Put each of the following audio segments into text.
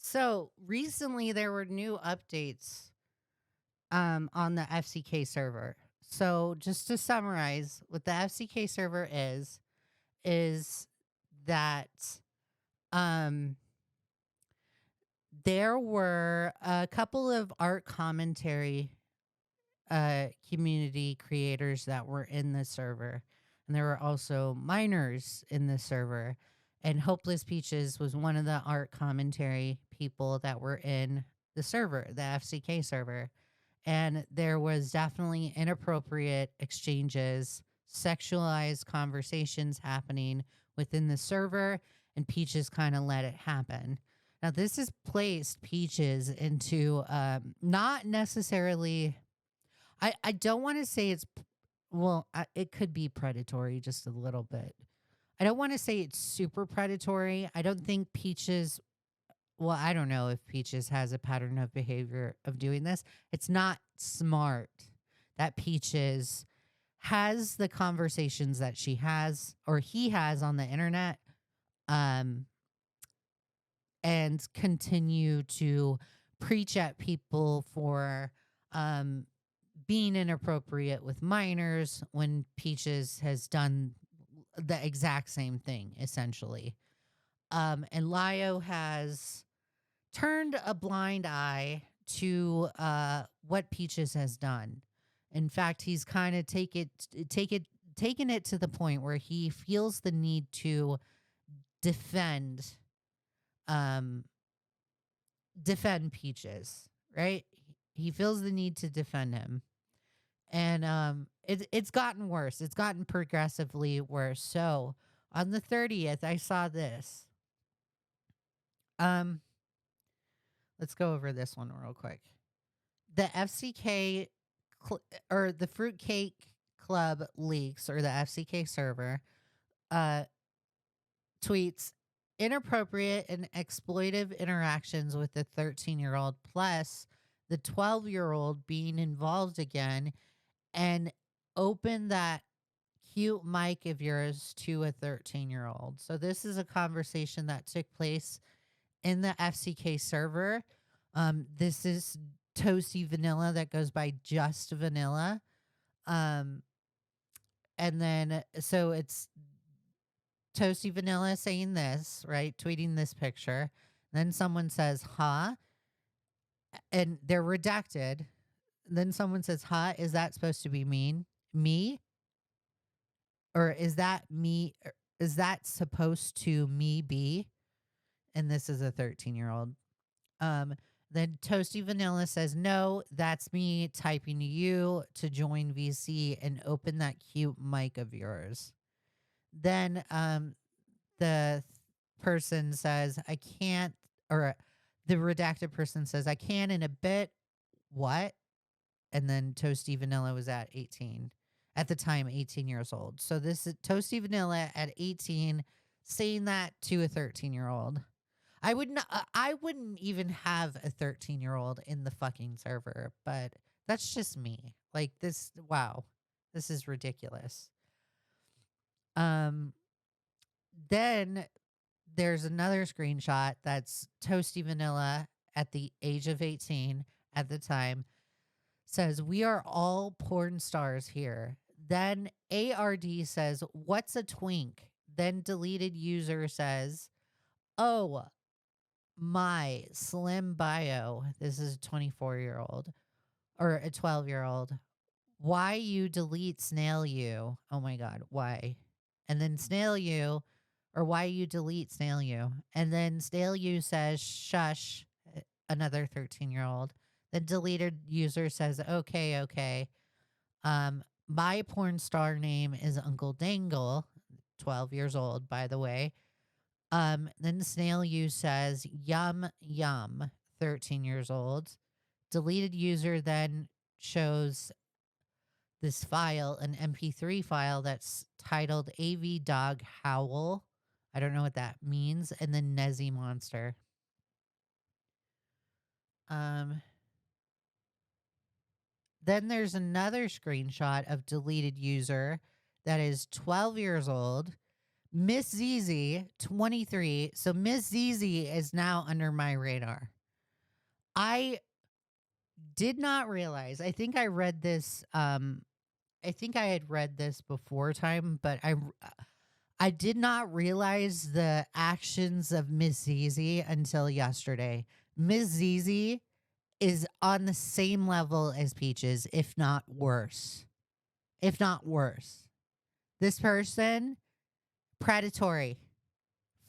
So recently there were new updates on the FCK server. So just to summarize, what the FCK server is that um there were a couple of art commentary community creators that were in the server. And there were also minors in the server. And Hopeless Peaches was one of the art commentary people that were in the server, the FCK server. And there was definitely inappropriate exchanges, sexualized conversations happening within the server, and Peaches kind of let it happen. Now, this has placed Peaches into not necessarily I don't want to say it could be predatory just a little bit. I don't want to say it's super predatory. I don't think Peaches, well, I don't know if Peaches has a pattern of behavior of doing this. It's not smart that Peaches has the conversations that she has or he has on the internet um and continue to preach at people for um being inappropriate with minors when Peaches has done the exact same thing, essentially. And Lio has turned a blind eye to what Peaches has done. In fact, he's kind of taken it to the point where he feels the need to defend um defend Peaches, right? He feels the need to defend him. And it's gotten worse. It's gotten progressively worse. So on the 30th, I saw this. Um, let's go over this one real quick. The FCK or the Fruitcake Club leaks or the FCK server uh tweets inappropriate and exploitive interactions with the 13-year-old plus the 12-year-old being involved again and open that cute mic of yours to a 13-year-old. So this is a conversation that took place in the FCK server. This is Toasty Vanilla that goes by Just Vanilla. Um, and then so it's Toasty Vanilla saying this, right? Tweeting this picture. Then someone says, huh? And they're redacted. Then someone says, huh? Is that supposed to be mean? Me? Or is that me? Is that supposed to me be? And this is a 13-year-old. Um, then Toasty Vanilla says, no, that's me typing to you to join VC and open that cute mic of yours. Then the person says, I can't, or the redacted person says, I can in a bit. What? And then Toasty Vanilla was at 18. At the time, 18 years old. So this is Toasty Vanilla at 18 saying that to a 13-year-old. I wouldn't even have a 13-year-old in the fucking server, but that's just me. Like this, wow. This is ridiculous. Um then there's another screenshot that's Toasty Vanilla at the age of 18 at the time says, we are all porn stars here. Then ARD says, what's a twink? Then deleted user says, oh, my slim bio. This is a 24-year-old or a 12-year-old. Why you delete snail you? Oh my God, why? And then snail you, or why you delete snail you? And then snail you says, shush, another 13-year-old. The deleted user says, okay, okay. My porn star name is Uncle Dangle, 12 years old, by the way. Then Snail You says, yum, yum, 13 years old. Deleted user then shows this file, an MP3 file that's titled AV Dog Howl. I don't know what that means. And then Nezzy Monster. Um, Then there's another screenshot of deleted user that is 12 years old Miss ZZ 23. So Miss ZZ is now under my radar. I did not realize. I think I read this I think I had read this before time, but I did not realize the actions of Miss ZZ until yesterday. Miss ZZ is on the same level as Peaches, if not worse. If not worse. This person, predatory.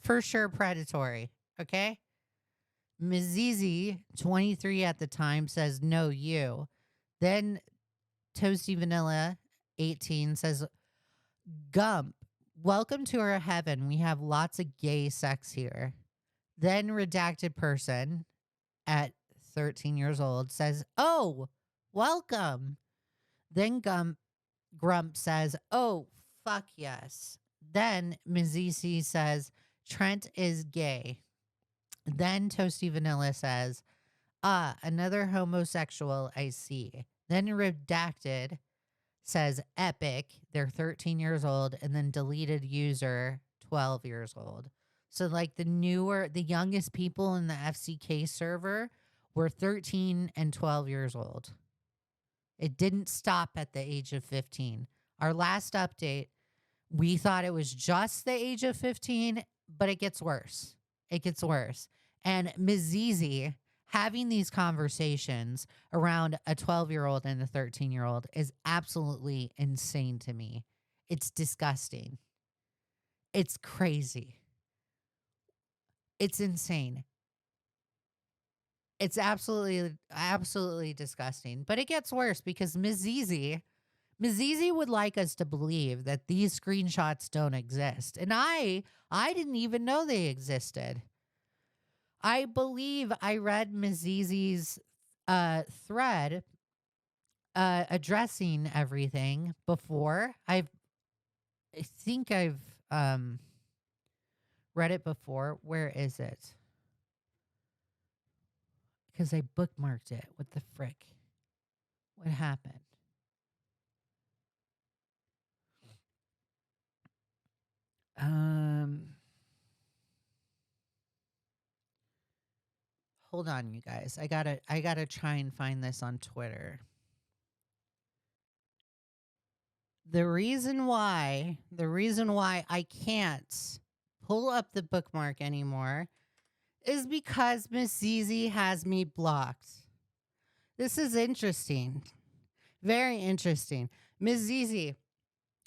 For sure, predatory. Okay? Ms. ZZ, 23 at the time, says, no, you. Then Toasty Vanilla, 18, says, Gump, welcome to our heaven. We have lots of gay sex here. Then Redacted Person at 13 years old says, oh, welcome. Then Grump says, oh, fuck yes. Then Mizizi says, Trent is gay. Then Toasty Vanilla says, another homosexual I see. Then Redacted says, epic. They're 13 years old. And then deleted user, 12 years old. So, like, the youngest people in the FCK server were 13 and 12 years old. It didn't stop at the age of 15. Our last update, we thought it was just the age of 15, but it gets worse. It gets worse. And Ms. Zizi having these conversations around a 12-year-old and a 13-year-old is absolutely insane to me. It's disgusting. It's crazy. It's insane. It's absolutely disgusting. But it gets worse because Ms. Zizi would like us to believe that these screenshots don't exist. And I didn't even know they existed. I believe I read Ms. Zizi's thread addressing everything before. I think I've read it before. Where is it? Because I bookmarked it. What the frick? What happened? Hold on, you guys. I gotta try and find this on Twitter. The reason why I can't pull up the bookmark anymore is because Miss ZZ has me blocked. This is interesting. Very interesting. Miss ZZ,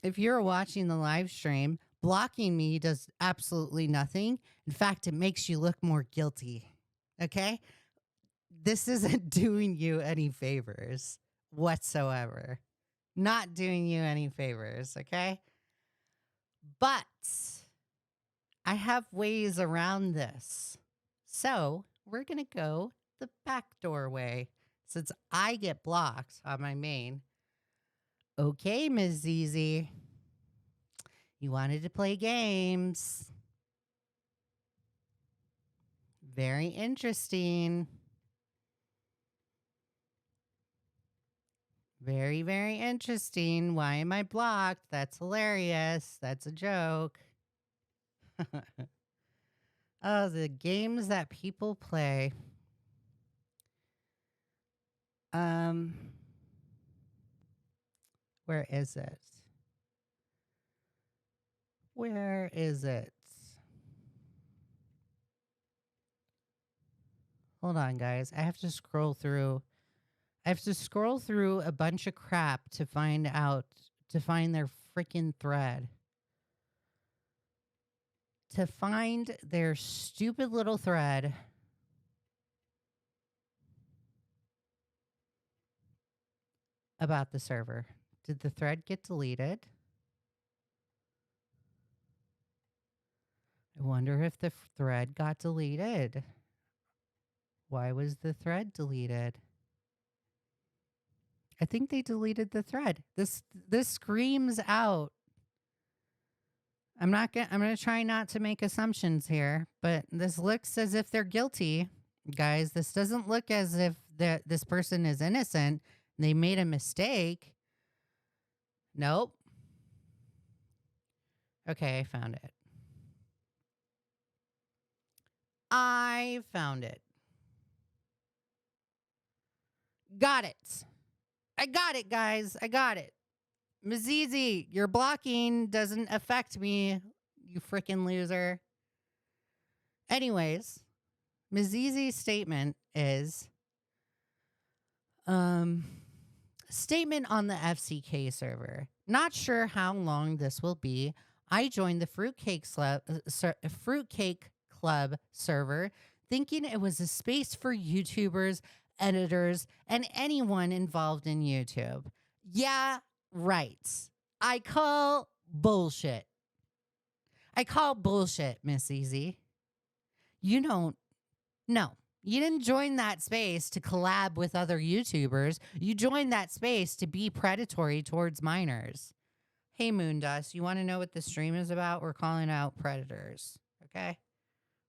if you're watching the live stream, blocking me does absolutely nothing. In fact, it makes you look more guilty. Okay? This isn't doing you any favors whatsoever. Not doing you any favors, okay? But I have ways around this. So we're going to go the back doorway since I get blocked on my main. Okay, Ms. ZZ. You wanted to play games. Very interesting. Very, very interesting. Why am I blocked? That's hilarious. That's a joke. Oh, the games that people play. Where is it? Where is it? Hold on, guys. I have to scroll through. I have to scroll through a bunch of crap to find their freaking thread. To find their stupid little thread. About the server. Did the thread get deleted? I wonder if the thread got deleted. Why was the thread deleted? I think they deleted the thread. This screams out. I'm going to try not to make assumptions here, but this looks as if they're guilty. Guys, this doesn't look as if this person is innocent. They made a mistake. Nope. Okay, I found it. I found it. Got it. I got it, guys. I got it. Mazizi, your blocking doesn't affect me, you freaking loser. Anyways, Mazizi's statement is um statement on the FCK server. Not sure how long this will be. I joined the Fruitcake Club server thinking it was a space for YouTubers, editors, and anyone involved in YouTube. Yeah, right. I call bullshit. I call bullshit, Miss Easy. You don't No, you didn't join that space to collab with other YouTubers. You joined that space to be predatory towards minors. Hey, Moondust, you want to know what the stream is about? We're calling out predators, okay?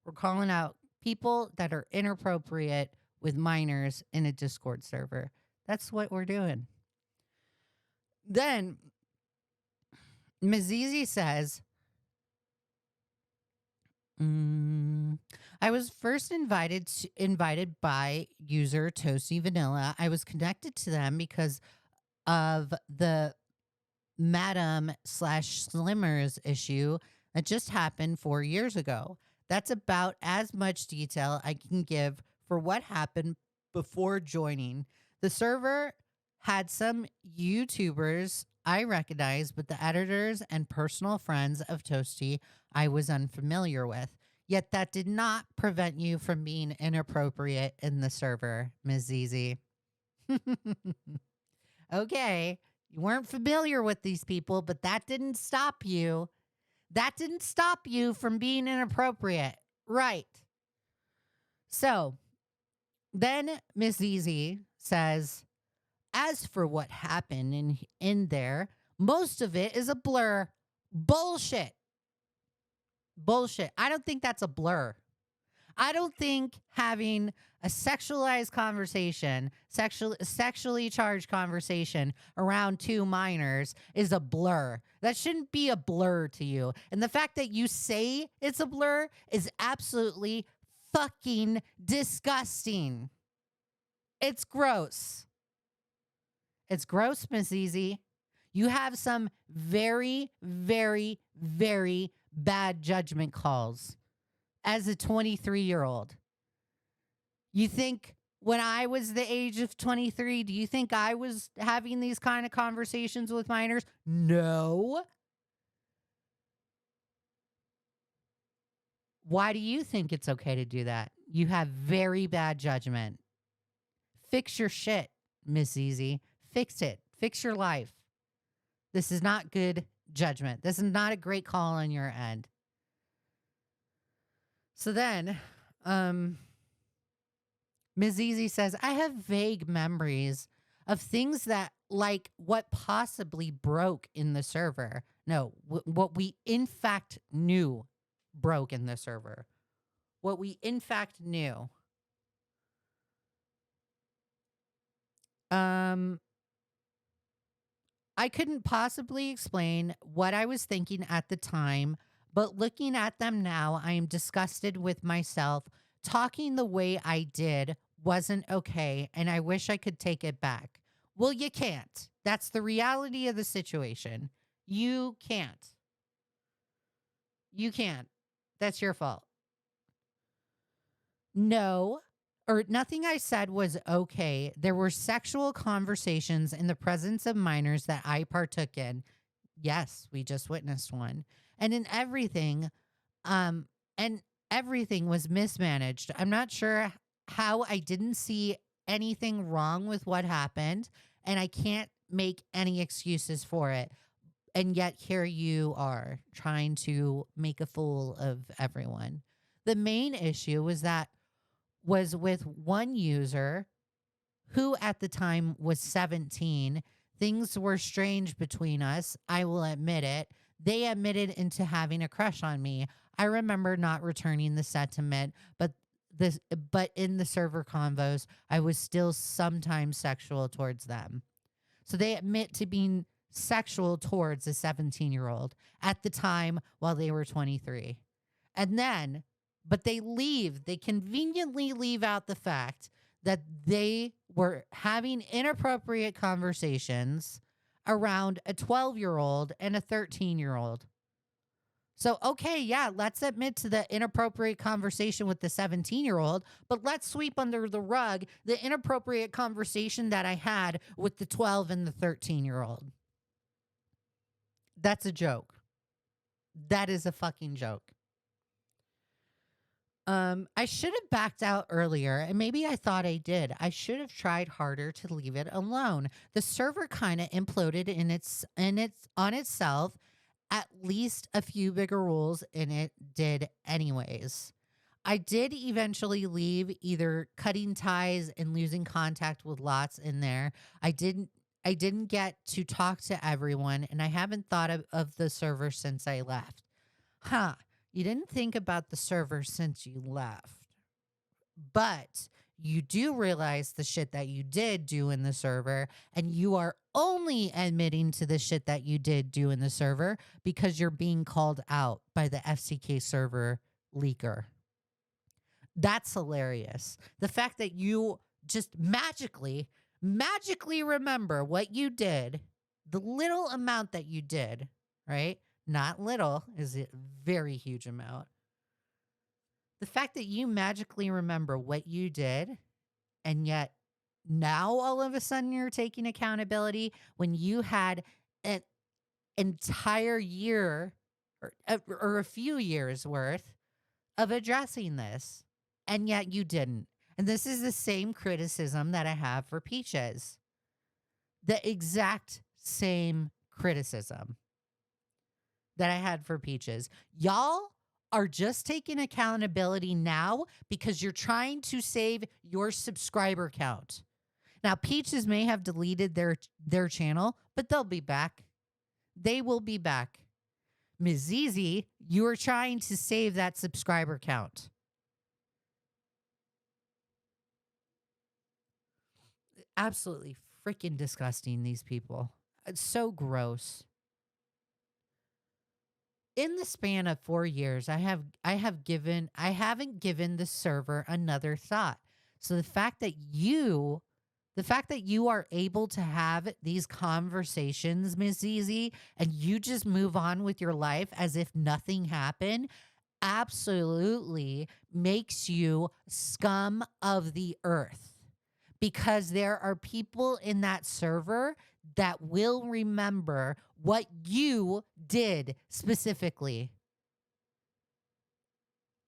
We're calling out people that are inappropriate with minors in a Discord server. That's what we're doing. Then, Mazizi says, I was first invited by user Toasty Vanilla. I was connected to them because of the Madam/Slimmers issue that just happened 4 years ago. That's about as much detail I can give for what happened before joining. The server had some YouTubers I recognized, but the editors and personal friends of Toasty I was unfamiliar with. Yet that did not prevent you from being inappropriate in the server, Ms. Zizi. Okay, you weren't familiar with these people, but that didn't stop you. That didn't stop you from being inappropriate. Right. So then Miss Zizi says, as for what happened in there, most of it is a blur. Bullshit. Bullshit. I don't think that's a blur. I don't think having a sexualized conversation, sexually charged conversation around two minors is a blur. That shouldn't be a blur to you. And the fact that you say it's a blur is absolutely fucking disgusting. It's gross. It's gross, Miss Easy. You have some very, very, very bad judgment calls as a 23-year-old. You think when I was the age of 23, do you think I was having these kind of conversations with minors? No. Why do you think it's okay to do that? You have very bad judgment. Fix your shit, Miss Easy. Fix it. Fix your life. This is not good judgment. This is not a great call on your end. So then, Ms. Easy says, I have vague memories of things that, like what possibly broke in the server. No, what we in fact knew broke in the server. What we in fact knew. I couldn't possibly explain what I was thinking at the time, but looking at them now, I am disgusted with myself. Talking the way I did wasn't okay, and I wish I could take it back. Well, you can't. That's the reality of the situation. You can't. You can't. That's your fault. No, or nothing I said was okay. There were sexual conversations in the presence of minors that I partook in. Yes, we just witnessed one. And in everything, and everything was mismanaged. I'm not sure how I didn't see anything wrong with what happened, and I can't make any excuses for it. And yet here you are trying to make a fool of everyone. The main issue was with one user who at the time was 17. Things were strange between us. I will admit it. They admitted into having a crush on me. I remember not returning the sentiment, but in the server convos, I was still sometimes sexual towards them. So they admit to being sexual towards a 17-year-old at the time while they were 23. And then But they leave, they conveniently leave out the fact that they were having inappropriate conversations around a 12-year-old and a 13-year-old. So, okay, yeah, let's admit to the inappropriate conversation with the 17-year-old, but let's sweep under the rug the inappropriate conversation that I had with the 12 and the 13-year-old. That's a joke. That is a fucking joke. I should have backed out earlier, and maybe I thought I did. I should have tried harder to leave it alone. The server kind of imploded in its on itself. At least a few bigger rules in it did anyways. I did eventually leave, either cutting ties and losing contact with lots in there. I didn't get to talk to everyone, and I haven't thought of the server since I left. Huh. You didn't think about the server since you left. But you do realize the shit that you did do in the server, and you are only admitting to the shit that you did do in the server because you're being called out by the FCK server leaker. That's hilarious. The fact that you just magically remember what you did, the little amount that you did, right? Not little, is a very huge amount. The fact that you magically remember what you did, and yet now all of a sudden you're taking accountability when you had an entire year or a few years worth of addressing this, and yet you didn't. And this is the same criticism that I have for Peaches. The exact same criticism that I had for Peaches. Y'all are just taking accountability now because you're trying to save your subscriber count. Now, Peaches may have deleted their channel, but they'll be back. They will be back. Ms. Zizi, you are trying to save that subscriber count. Absolutely freaking disgusting, these people. It's so gross. In the span of 4 years, I haven't given the server another thought. So the fact that you are able to have these conversations, Miss Zizi, and you just move on with your life as if nothing happened, absolutely makes you scum of the earth. Because there are people in that server that will remember what you did specifically.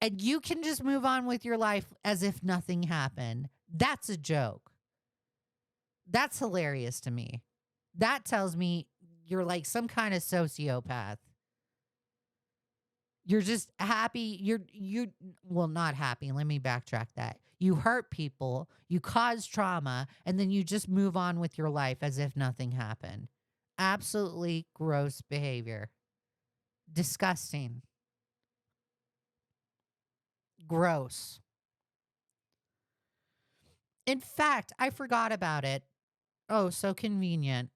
And you can just move on with your life as if nothing happened. That's a joke. That's hilarious to me. That tells me you're like some kind of sociopath. You're just happy. Well, not happy. Let me backtrack that. You hurt people, you cause trauma, and then you just move on with your life as if nothing happened. Absolutely gross behavior. Disgusting. Gross. In fact, I forgot about it. Oh, so convenient.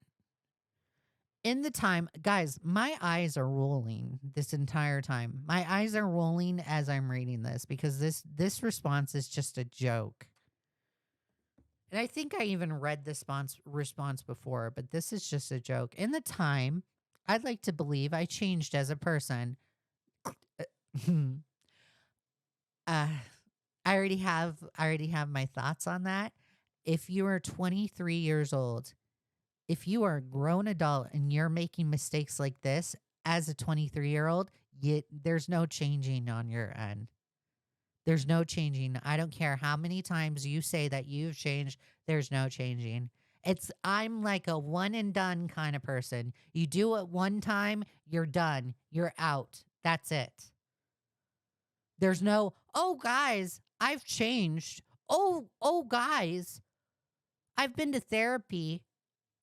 In the time, guys, my eyes are rolling this entire time. My eyes are rolling as I'm reading this because this response is just a joke. And I think I even read this response before, but this is just a joke. In the time, I'd like to believe I changed as a person. I already have my thoughts on that. If you are 23 years old, if you are a grown adult and you're making mistakes like this as a 23-year-old, there's no changing on your end. There's no changing. I don't care how many times you say that you've changed. There's no changing. I'm like a one and done kind of person. You do it one time, you're done. You're out. That's it. There's no, oh guys, I've changed. Oh guys, I've been to therapy.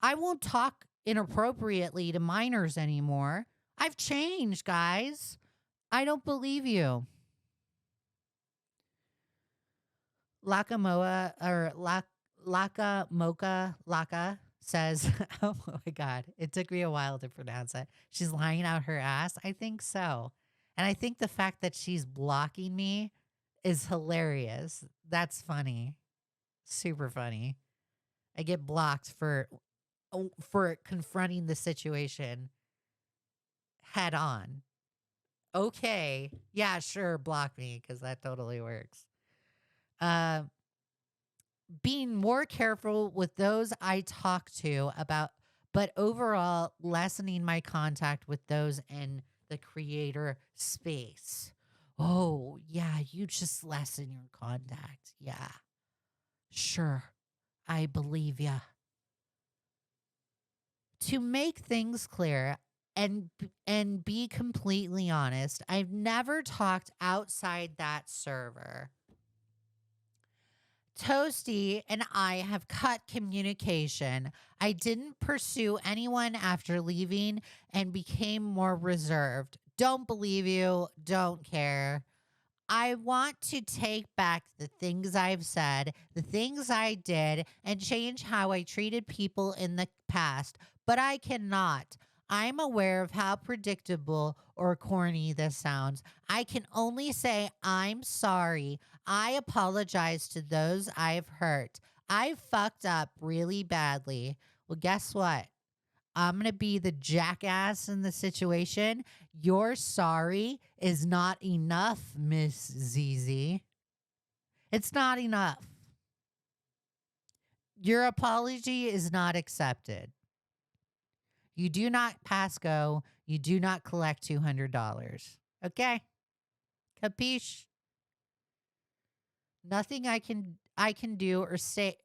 I won't talk inappropriately to minors anymore. I've changed, guys. I don't believe you. Lakamoa or Laka Mocha Laka says, oh my God, it took me a while to pronounce it. She's lying out her ass. I think so. And I think the fact that she's blocking me is hilarious. That's funny. Super funny. I get blocked for confronting the situation head on. Okay. Yeah, sure, block me cuz that totally works. Uh being more careful with those I talk to about, but overall lessening my contact with those in the creator space. Oh, yeah, you just lessen your contact. Yeah, sure. I believe ya. To make things clear and be completely honest, I've never talked outside that server. Toasty and I have cut communication. I didn't pursue anyone after leaving and became more reserved. Don't believe you, don't care. I want to take back the things I've said, the things I did, and change how I treated people in the past, but I cannot. I'm aware of how predictable or corny this sounds. I can only say I'm sorry. I apologize to those I've hurt. I fucked up really badly. Well, guess what? I'm going to be the jackass in the situation. Your sorry is not enough, Miss ZZ. It's not enough. Your apology is not accepted. You do not pass go. You do not collect $200. Okay? Capiche? Nothing I can do or say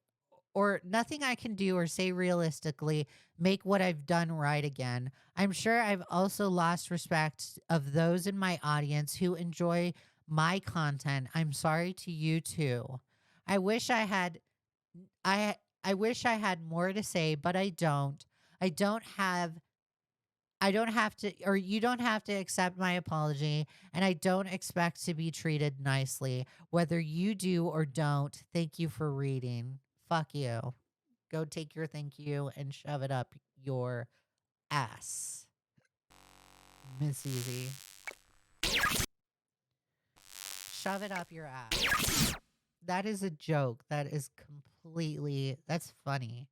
nothing I can do or say realistically make what I've done right again. I'm sure I've also lost respect of those in my audience who enjoy my content. I'm sorry to you too. I wish I had I wish I had more to say, but I don't. I don't have I don't have to, or you don't have to accept my apology, and I don't expect to be treated nicely. Whether you do or don't, thank you for reading. Fuck you. Go take your thank you and shove it up your ass, Miss Easy. Shove it up your ass. That is a joke. That is that's funny.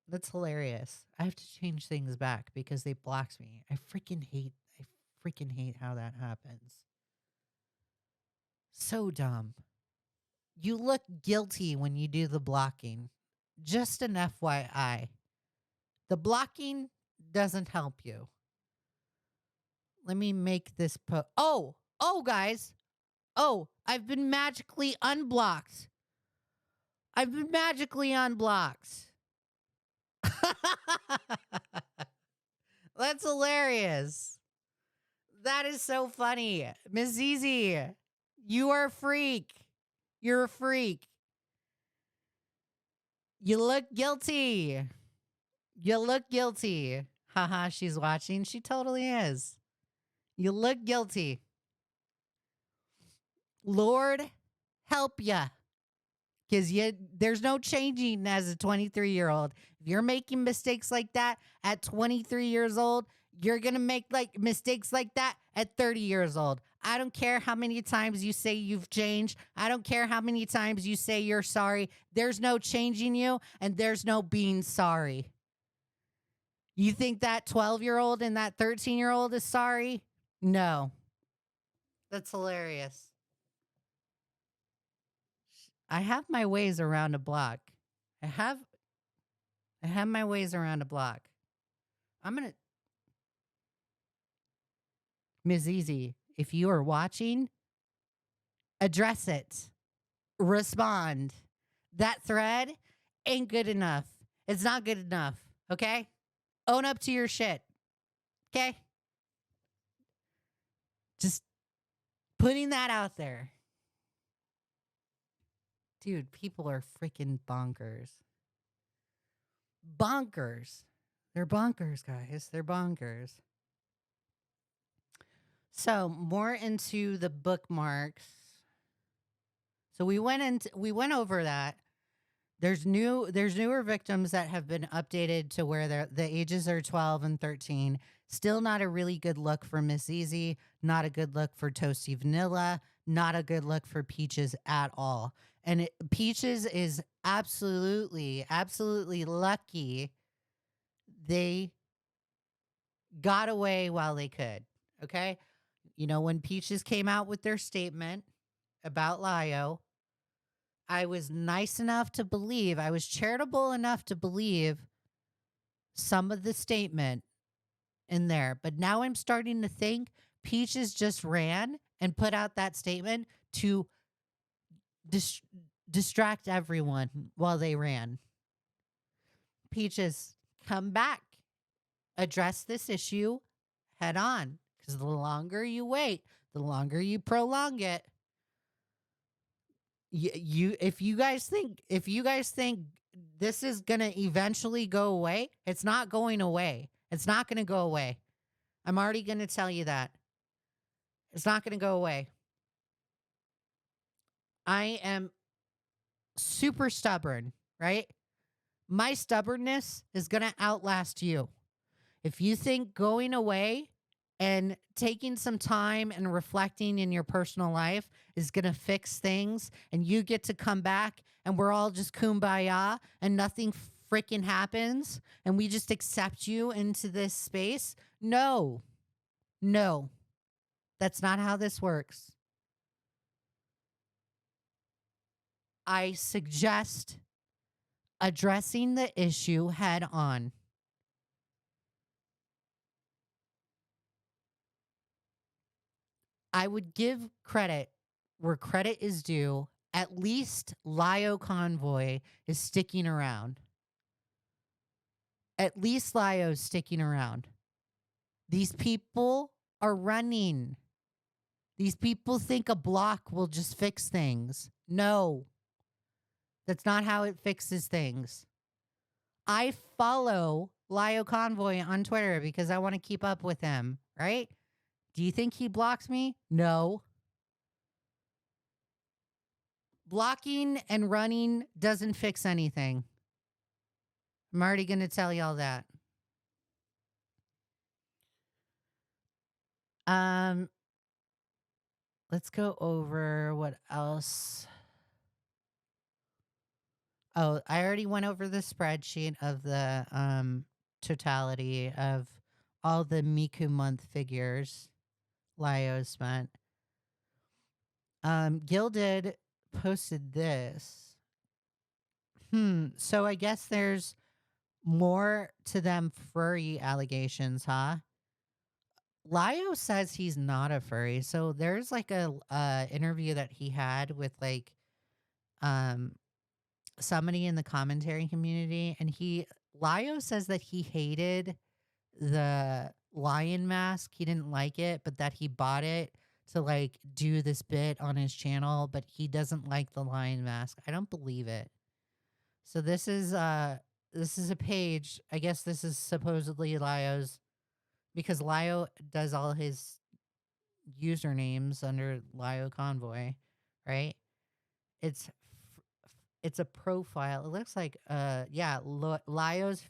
That's hilarious. I have to change things back because they blocked me. I freaking hate how that happens. So dumb. You look guilty when you do the blocking. Just an FYI. The blocking doesn't help you. Let me make this oh guys. Oh, I've been magically unblocked. I've been magically unblocked. That's hilarious. That is so funny. Miss Zizi, you are a freak. You're a freak. You look guilty. You look guilty. Haha, she's watching. She totally is. You look guilty. Lord help ya. Because there's no changing as a 23-year-old. If you're making mistakes like that at 23 years old, you're going to make like mistakes like that at 30 years old. I don't care how many times you say you've changed. I don't care how many times you say you're sorry. There's no changing you, and there's no being sorry. You think that 12-year-old and that 13-year-old is sorry? No. That's hilarious. I have my ways around a block. I have my ways around a block. I'm going to Ms. Easy, if you are watching, address it. Respond. That thread ain't good enough. It's not good enough. Okay? Own up to your shit. Okay? Just putting that out there. Dude, people are freaking bonkers. Bonkers. They're bonkers, guys. They're bonkers. So, more into the bookmarks. So we went over that. There's newer victims that have been updated to where the ages are 12 and 13. Still not a really good look for Miss Easy, not a good look for Toasty Vanilla, not a good look for Peaches at all. And Peaches is absolutely, absolutely lucky they got away while they could. Okay. You know, when Peaches came out with their statement about Lio, I was nice enough to believe, I was charitable enough to believe some of the statement in there. But now I'm starting to think Peaches just ran and put out that statement to dis- distract everyone while they ran. Peaches, come back, address this issue head on. Because the longer you wait, the longer you prolong it. If you guys think this is gonna eventually go away, it's not going away. It's not gonna go away. I'm already gonna tell you that. It's not gonna go away. I am super stubborn, right? My stubbornness is gonna outlast you. If you think going away and taking some time and reflecting in your personal life is going to fix things and you get to come back and we're all just kumbaya and nothing freaking happens and we just accept you into this space, no, no, that's not how this works. I suggest addressing the issue head on. I would give credit where credit is due. At least Lio Convoy is sticking around. At least Lio's sticking around. These people are running. These people think a block will just fix things. No, that's not how it fixes things. I follow Lio Convoy on Twitter because I want to keep up with him, right? Do you think he blocks me? No. Blocking and running doesn't fix anything. I'm already going to tell y'all that. Um, let's go over what else. Oh, I already went over the spreadsheet of the totality of all the Miku month figures Lio spent. Gilded posted this. So I guess there's more to them furry allegations, huh? Lio says he's not a furry. So there's like a interview that he had with like um somebody in the commentary community, and Lio says that he hated the lion mask. He didn't like it, but that he bought it to like do this bit on his channel, but he doesn't like the lion mask. I don't believe it. So this is a page. I guess this is supposedly Lio's, because Lio does all his usernames under Lio Convoy, right? It's it's a profile. It looks like Lio's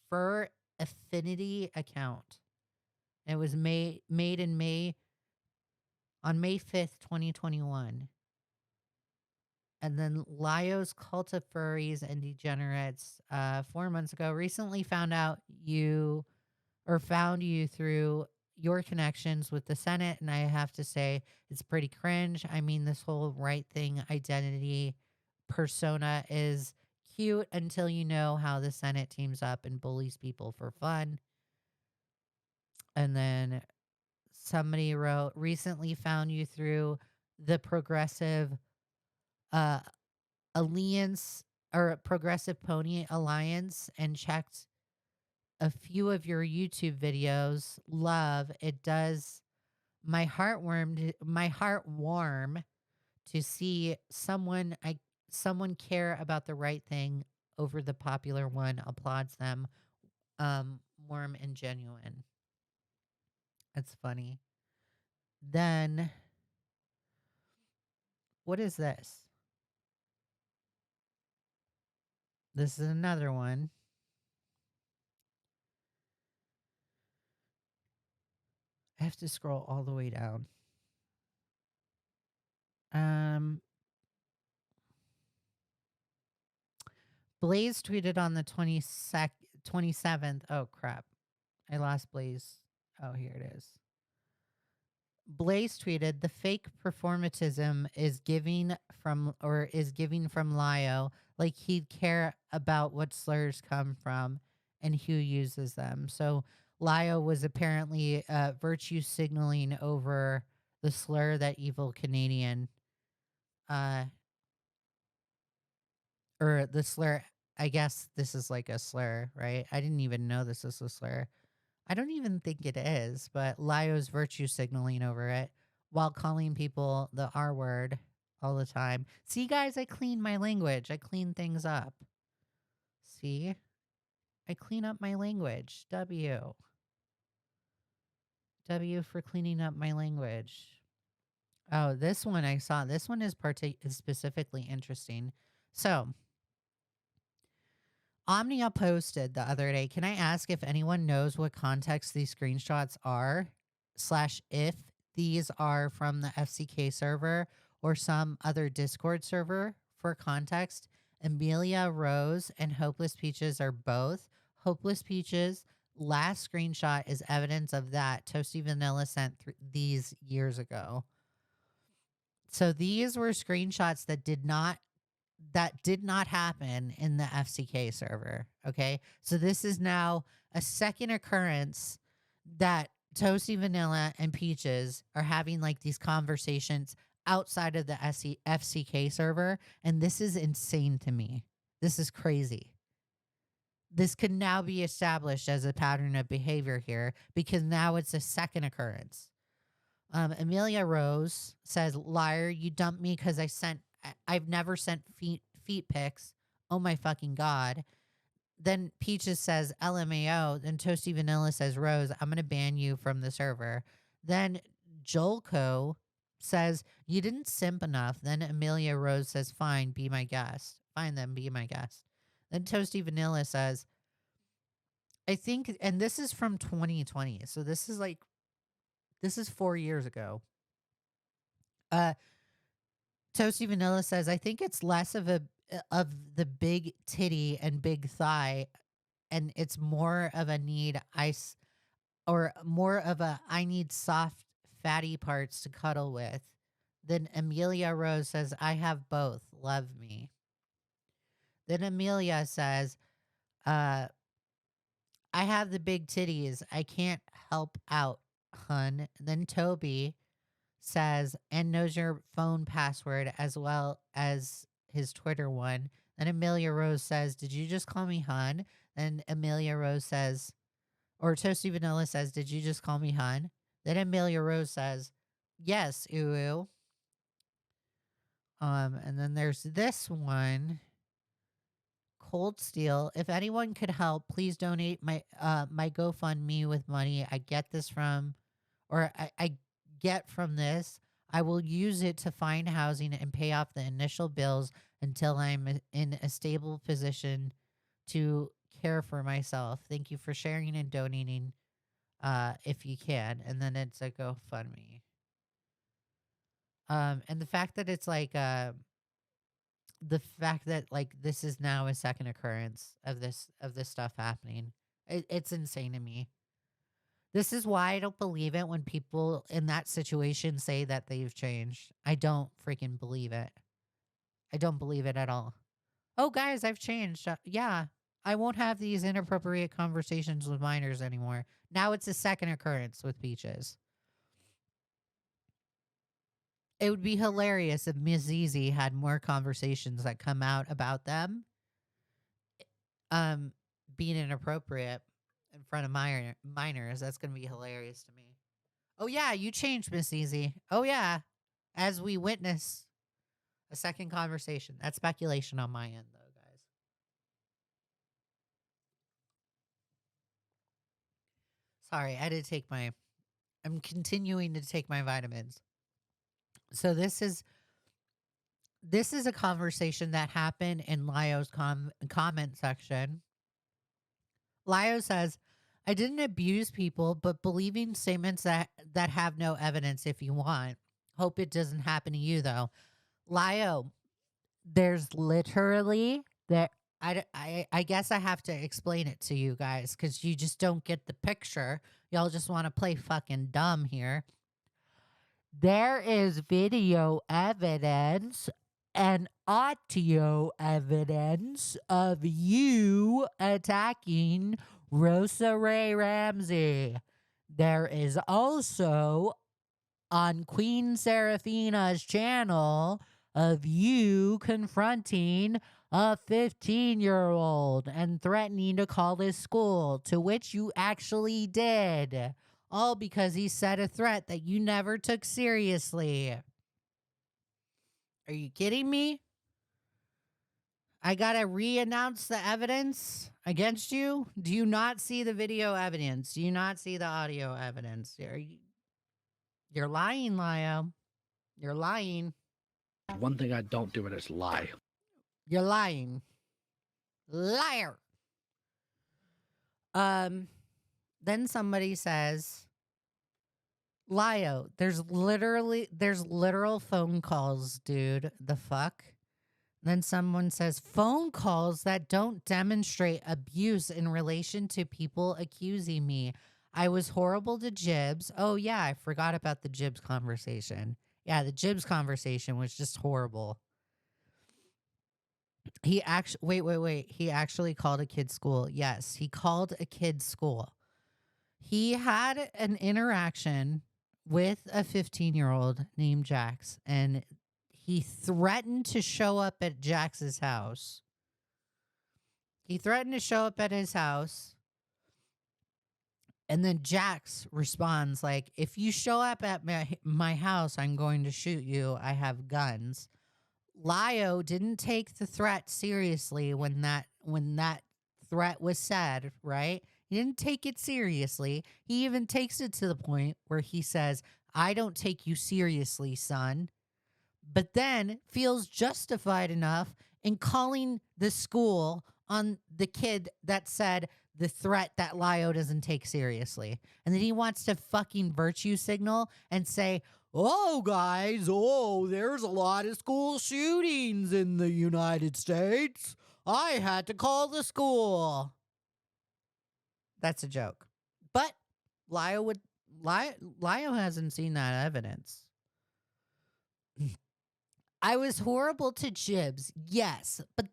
fur affinity account. It was made in May on May 5th, 2021. And then Lio's Cult of Furries and Degenerates 4 months ago recently found you through your connections with the Senate. And I have to say, it's pretty cringe. I mean, this whole right thing identity persona is cute until you know how the Senate teams up and bullies people for fun. And then somebody wrote, recently found you through the progressive uh, alliance or progressive pony alliance and checked a few of your YouTube videos. Love, it does my heart warm to see someone care about the right thing over the popular one. Applauds them. Warm and genuine. That's funny. Then what is this? This is another one. I have to scroll all the way down. Um, Blaze tweeted on the 27th. Oh, crap. I lost Blaze. Oh, here it is. Blaze tweeted, the fake performatism is giving from Lio, like he'd care about what slurs come from and who uses them. So Lio was apparently virtue signaling over the slur that evil Canadian uh or the slur. I guess this is like a slur, right? I didn't even know this is a slur. I don't even think it is, but Lio's virtue signaling over it while calling people the R word all the time. See, guys, I clean my language. I clean things up. See? I clean up my language. W. W for cleaning up my language. Oh, this one I saw. This one is specifically interesting. So, Omnia posted the other day, can I ask if anyone knows what context these screenshots are, slash if these are from the FCK server or some other Discord server? For context, Amelia Rose and Hopeless Peaches are both. Hopeless Peaches' last screenshot is evidence of that. Toasty Vanilla sent these years ago. So these were screenshots that did not happen in the FCK server. Okay. So this is now a second occurrence that Toasty Vanilla and Peaches are having like these conversations outside of the FCK server. And this is insane to me. This is crazy. This could now be established as a pattern of behavior here because now it's a second occurrence. Amelia Rose says, "Liar, you dumped me because I've never sent feet pics. Oh my fucking god." Then Peaches says, "LMAO." Then Toasty Vanilla says, "Rose, I'm gonna ban you from the server." Then Jolko says, "You didn't simp enough." Then Amelia Rose says, "Fine, be my guest. Fine, then be my guest." Then Toasty Vanilla says, "I think," and this is from 2020, so this is 4 years ago. Uh, Toasty Vanilla says, "I think it's less of the big titty and big thigh, and it's more of a or more of a I need soft fatty parts to cuddle with." Then Amelia Rose says, "I have both. Love me." Then Amelia says, uh, "I have the big titties. I can't help out, hun." Then Toby says, "and knows your phone password as well as his Twitter one." Then Amelia Rose says, "Did you just call me hun?" Then Amelia Rose says, or Toasty Vanilla says, "Did you just call me hun?" Then Amelia Rose says, "Yes, ooh." And then there's this one, Cold Steel. "If anyone could help, please donate my GoFundMe with money I get this from, or I get from this. I will use it to find housing and pay off the initial bills until I'm in a stable position to care for myself. Thank you for sharing and donating if you can." And then it's a GoFundMe. And the fact that it's like the fact that like this is now a second occurrence of this stuff happening. It's insane to me. This is why I don't believe it when people in that situation say that they've changed. I don't freaking believe it. I don't believe it at all. "Oh, guys, I've changed." Yeah, I won't have these inappropriate conversations with minors anymore. Now it's a second occurrence with Peaches. It would be hilarious if Miss Easy had more conversations that come out about them um, being inappropriate in front of minors. That's going to be hilarious to me. "Oh, yeah, you changed, Miss Easy." "Oh, yeah." As we witness a second conversation. That's speculation on my end, though, guys. Sorry, I had to take my. I'm continuing to take my vitamins. So this is a conversation that happened in Lio's comment section. Lio says, "I didn't abuse people, but believing statements that have no evidence if you want. Hope it doesn't happen to you though. Lio, there's literally there. I guess I have to explain it to you guys because you just don't get the picture. Y'all just want to play fucking dumb here. There is video evidence and audio evidence of you attacking Rosa Ray Ramsey. There is also on Queen Seraphina's channel of you confronting a 15-year-old and threatening to call his school, to which you actually did. All because he said a threat that you never took seriously. Are you kidding me? I gotta re-announce the evidence against you? Do you not see the video evidence? Do you not see the audio evidence? You're lying, Lio. You're lying. One thing I don't do it is lie. You're lying. Liar. Then somebody says, Lio, there's literal phone calls, dude. The fuck? Then someone says, phone calls that don't demonstrate abuse in relation to people accusing me. I was horrible to Jibs. Oh, yeah, I forgot about the Jibs conversation. Yeah, the Jibs conversation was just horrible. He actually, wait. He actually called a kid's school. Yes, he called a kid's school. He had an interaction with a 15-year-old named Jax, and he threatened to show up at Jax's house. He threatened to show up at his house. And then Jax responds like, if you show up at my house, I'm going to shoot you. I have guns. Lio didn't take the threat seriously when that threat was said, right? He didn't take it seriously. He even takes it to the point where he says, I don't take you seriously, son. But then feels justified enough in calling the school on the kid that said the threat that Lio doesn't take seriously. And then he wants to fucking virtue signal and say, oh, guys, there's a lot of school shootings in the United States. I had to call the school. That's a joke. But Lio hasn't seen that evidence. I was horrible to Jibs, yes, but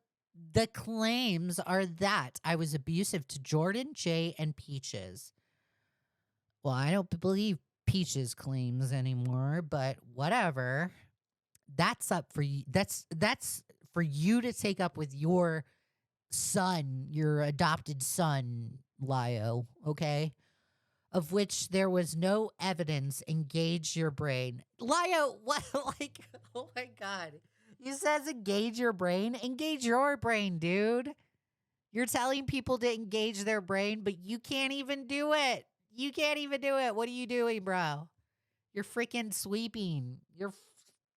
the claims are that I was abusive to Jordan, Jay, and Peaches. Well, I don't believe Peaches' claims anymore, but whatever. That's up for you. That's for you to take up with your son, your adopted son, Lio, okay? Of which there was no evidence. Engage your brain. Lio, what? Like, oh my God. He says engage your brain. Engage your brain, dude. You're telling people to engage their brain, but you can't even do it. You can't even do it. What are you doing, bro? You're freaking sweeping. You're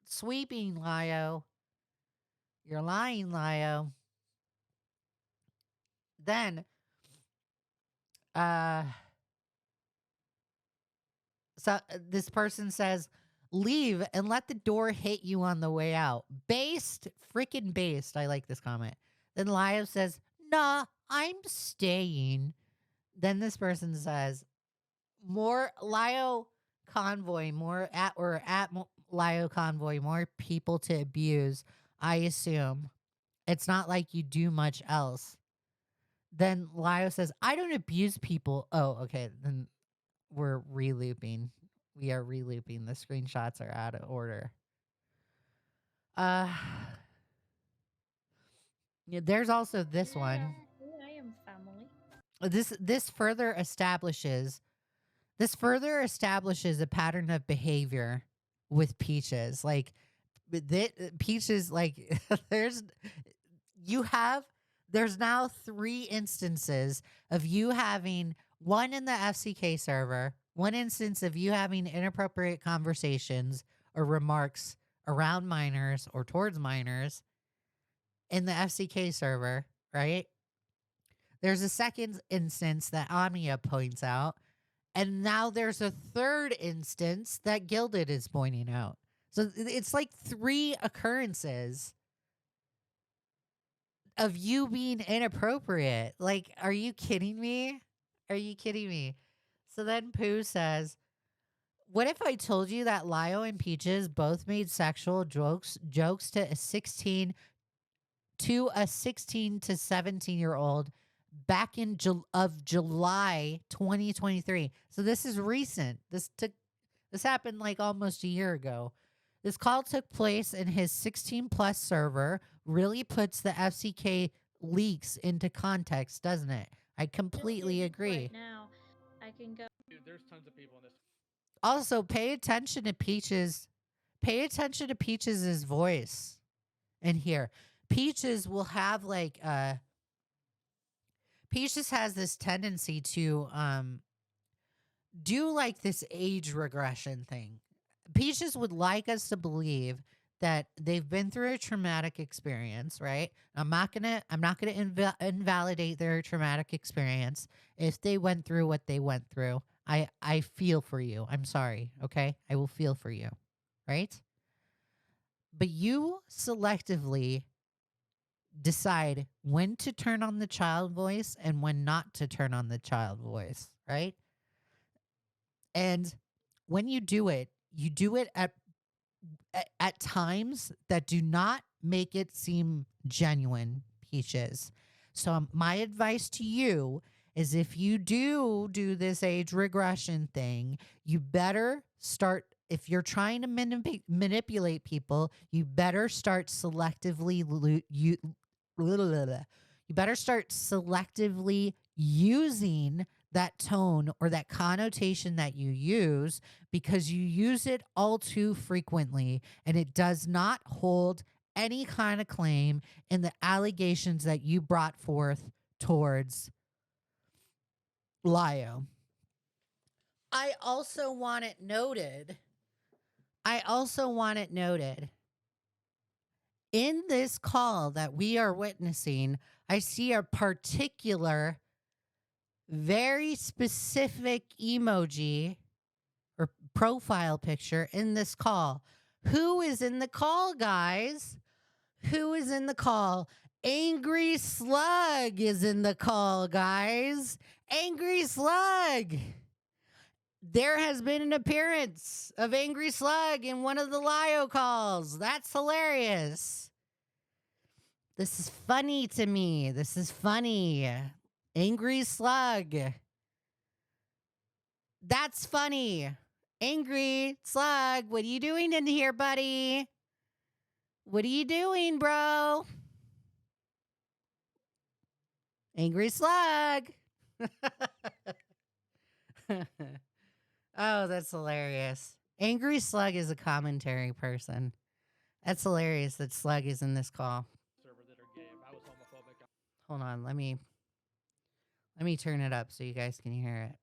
sweeping, Lio. You're lying, Lio. Then, so this person says, leave and let the door hit you on the way out. Based, freaking based. I like this comment. Then Lio says, nah, I'm staying. Then this person says, more Lio convoy, more at Lio convoy, more people to abuse. I assume it's not like you do much else. Then Lio says, I don't abuse people. Oh, okay. Then we're re-looping. We are re-looping. The screenshots are out of order. Yeah, there's also this one. I am family. This further establishes a pattern of behavior with Peaches. Like Peaches, like there's now 3 instances of you having one in the FCK server, one instance of you having inappropriate conversations or remarks around minors or towards minors in the FCK server, right? There's a second instance that Anya points out, and now there's a third instance that Gilded is pointing out. So it's like 3 occurrences of you being inappropriate. Like, are you kidding me? Are you kidding me? So then Pooh says, "What if I told you that Lio and Peaches both made sexual jokes to a 16 to 17-year-old back in July 2023?" So this is recent. This happened like almost a year ago. "This call took place in his 16 plus server. Really puts the FCK leaks into context, doesn't it? I completely agree." Right now, I can go. Dude, there's tons of people in this. Also, pay attention to Peaches. Pay attention to Peaches' voice in here. Peaches will have like Peaches has this tendency to do like this age regression thing. Peaches would like us to believe that they've been through a traumatic experience, right? I'm not gonna invalidate their traumatic experience if they went through what they went through. I feel for you. I'm sorry, okay? I will feel for you, right? But you selectively decide when to turn on the child voice and when not to turn on the child voice, right? And when you do it at times that do not make it seem genuine, Peaches. So my advice to you is, if you do this age regression thing, you better start, if you're trying to manipulate people, you better start selectively you better start selectively using that tone or that connotation that you use, because you use it all too frequently and it does not hold any kind of claim in the allegations that you brought forth towards Lio. I also want it noted in this call that we are witnessing, I see a particular, very specific emoji or profile picture in this call. Who is in the call, guys? Who is in the call? Angry Slug is in the call, guys. Angry Slug. There has been an appearance of Angry Slug in one of the Lio calls. That's hilarious. This is funny to me. This is funny. Angry Slug. That's funny. Angry Slug, what are you doing in here, buddy? What are you doing, bro? Angry Slug. Oh, that's hilarious. Angry Slug is a commentary person. That's hilarious that Slug is in this call. Server that are gay. If I was homophobic, Hold on, let me turn it up so you guys can hear it.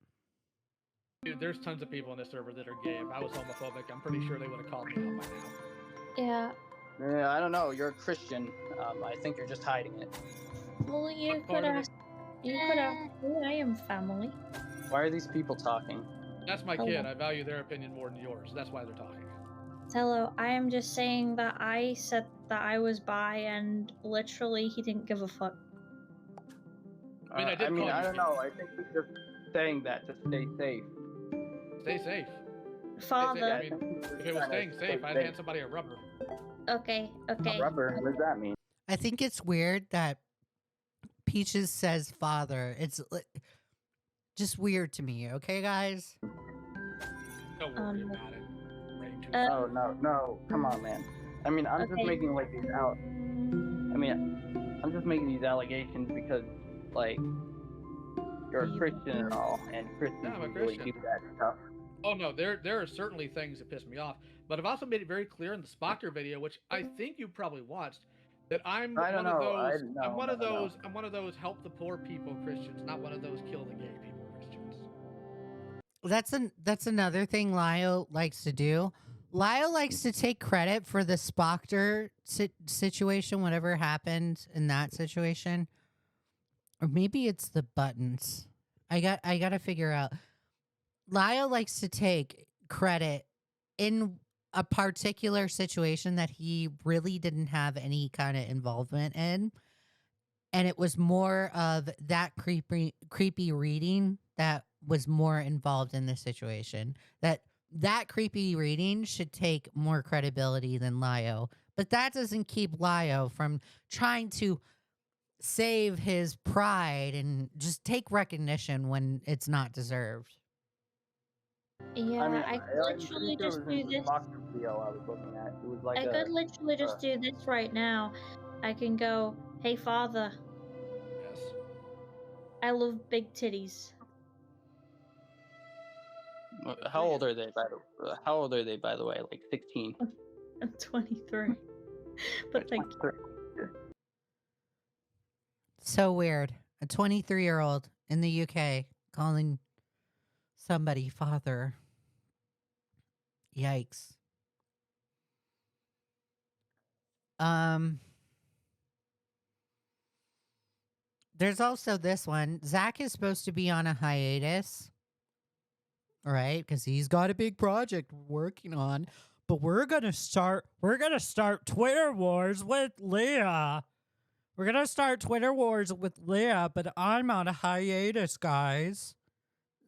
dude, there's tons of people in this server that are gay. If I was homophobic, I'm pretty sure they would have called me out by now. Yeah. Yeah, I don't know. You're a Christian. I think you're just hiding it. Well, you What part could of ask. You could ask me. I am family. Why are these people talking? That's my Hello. kid. I value their opinion more than yours. That's why they're talking. Hello. I am just saying that I said that I was bi, and literally he didn't give a fuck. I mean, I did call you I don't gay. know. I think you're just saying that to stay safe. Stay safe. Father. I mean, if it was staying safe, I'd hand somebody a rubber. Okay. Okay. Rubber. What does that mean? I think it's weird that Peaches says father. It's just weird to me, okay, guys? Don't worry Um, about it. Rain too. uh, Oh no! Come on, man. I mean, I'm just Okay. making like these out. I mean, I'm just making these allegations because, like, you're a You- Christian and all, and Christians Yeah, I'm a usually do Christian. that stuff. Oh no, there are certainly things that piss me off, but I've also made it very clear in the Spocker video, which I think you probably watched, that I'm I don't one of know. those. No, I'm one of no, no. those. I'm one of those help the poor people Christians, not one of those kill the gay people Christians. That's another thing Lio likes to do. Lio likes to take credit for the Spockter situation, whatever happened in that situation. Or maybe it's the buttons. I got to figure out. Lio likes to take credit in a particular situation that he really didn't have any kind of involvement in, and it was more of that creepy reading that was more involved in this situation. That creepy reading should take more credibility than Lio, but that doesn't keep Lio from trying to save his pride and just take recognition when it's not deserved. Yeah, I mean, I could I'm pretty literally sure it just was do in the this. boxer video I was looking at. It was like I could literally uh, just do this right now. I can go, "Hey, father, Yes. I love big titties." how old are they how old are they, by the way? Like 16. I'm 23. But thank you. 23. So weird. A 23-year-old in the UK calling somebody father. Yikes. There's also this one. Zach is supposed to be on a hiatus, right? Because he's got a big project working on. But we're gonna start Twitter wars with Leigha. We're gonna start Twitter wars with Leigha, but I'm on a hiatus, guys.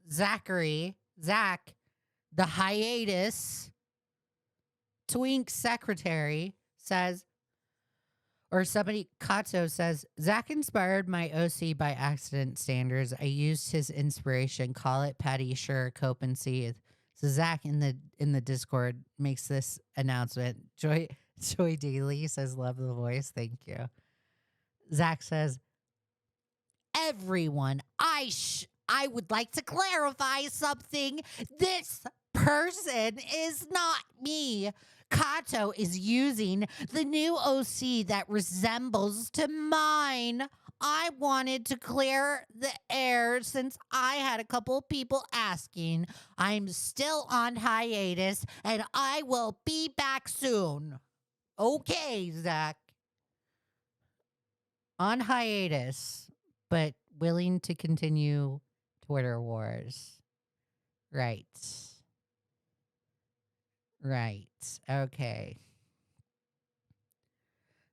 Zach, the hiatus twink secretary says, or somebody, Kato says, Zach inspired my OC by accident standards. I used his inspiration. Call it Patty, sure, cope and seethe. So Zach in the Discord makes this announcement. Joy Daly says, love the voice. Thank you. Zach says, everyone, I would like to clarify something. This person is not me. Kato is using the new OC that resembles to mine. I wanted to clear the air since I had a couple people asking. I'm still on hiatus and I will be back soon. Okay, Zach. On hiatus, but willing to continue Twitter wars. Right. Right. Okay.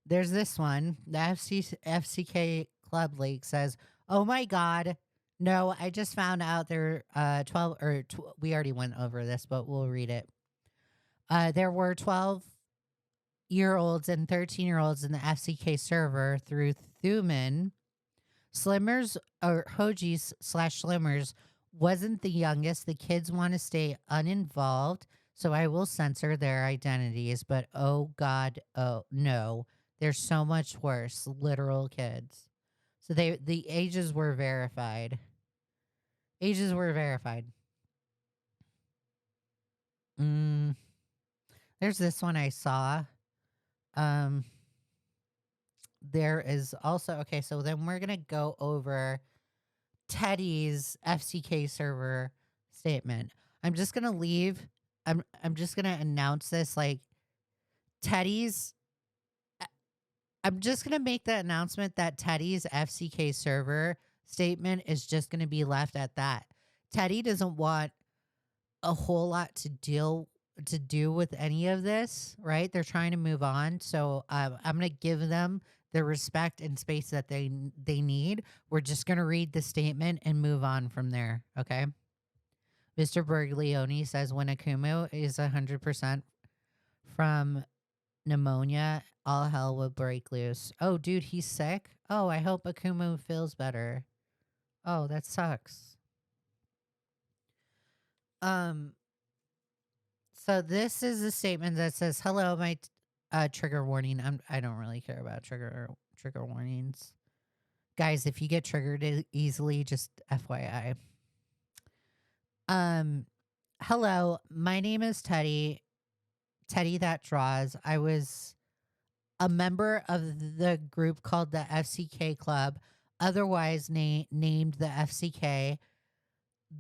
There's this one. The FCK Club League says, "Oh my God, no! I just found out there 12 or we already went over this, but we'll read it. There were 12-year-olds and 13-year-olds in the FCK server through Thuman. Slimmers or Hojis / Slimmers wasn't the youngest. The kids want to stay uninvolved, so I will censor their identities. But oh God, oh no, they're so much worse. Literal kids. So the ages were verified. Ages were verified. There's this one I saw. There is also, okay, so then we're gonna go over Teddy's FCK server statement. I'm just gonna leave. I'm just gonna announce this like Teddy's. I'm just gonna make the announcement that Teddy's FCK server statement is just gonna be left at that. Teddy doesn't want a whole lot to do with any of this, right? They're trying to move on, so I'm gonna give them the respect and space that they need. We're just gonna read the statement and move on from there, okay? Mr. Berglione says when Akumu is 100% from pneumonia, all hell will break loose. Oh, dude, he's sick. Oh, I hope Akumu feels better. Oh, that sucks. So this is a statement that says, "Hello, my trigger warning." I don't really care about trigger warnings, guys. If you get triggered easily, just FYI. Hello, my name is Teddy. Teddy that draws. I was a member of the group called the FCK Club, otherwise named the FCK.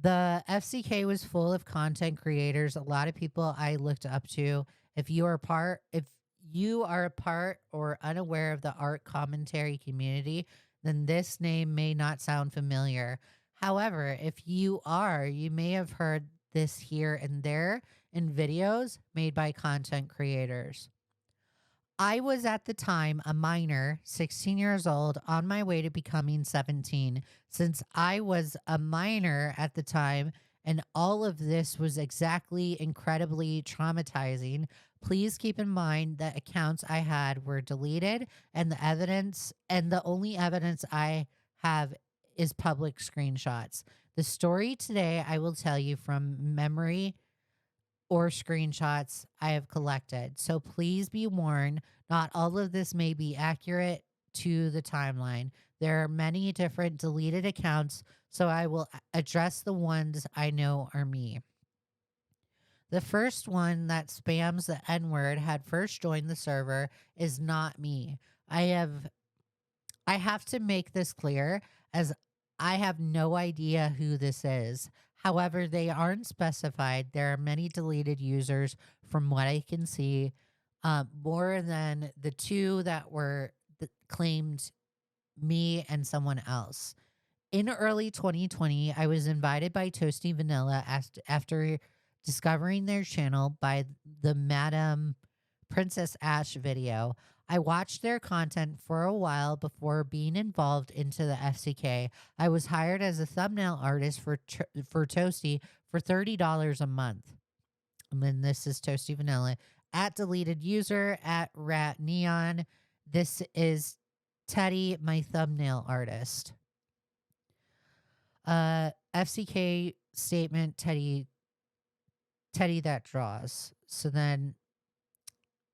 The FCK was full of content creators, a lot of people I looked up to. If you are a part or unaware of the art commentary community, then this name may not sound familiar. However, if you are, you may have heard this here and there and videos made by content creators. I was at the time a minor, 16 years old, on my way to becoming 17. Since I was a minor at the time and all of this was exactly incredibly traumatizing, please keep in mind that accounts I had were deleted and the only evidence I have is public screenshots. The story today I will tell you from memory or screenshots I have collected. So please be warned, not all of this may be accurate to the timeline. There are many different deleted accounts, so I will address the ones I know are me. The first one that spams the N word had first joined the server is not me. I have to make this clear as I have no idea who this is. However, they aren't specified. There are many deleted users from what I can see, more than the two that were claimed me and someone else. In early 2020, I was invited by Toasty Vanilla after discovering their channel by the Madam Princess Ash video. I watched their content for a while before being involved into the FCK. I was hired as a thumbnail artist for Toasty for $30 a month. And then this is Toasty Vanilla at deleted user at Rat Neon. This is Teddy, my thumbnail artist. FCK statement, Teddy that draws. So then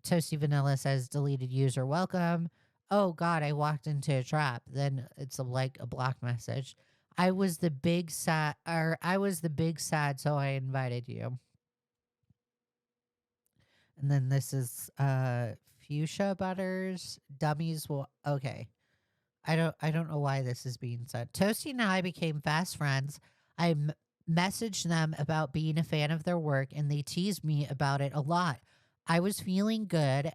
Toasty Vanilla says deleted user welcome. Oh god, I walked into a trap. Then it's like a block message. I was the big sad, so I invited you. And then this is Fuchsia Butters. Dummies will okay. I don't know why this is being said. Toasty and I became fast friends. I messaged them about being a fan of their work and they teased me about it a lot. I was feeling good.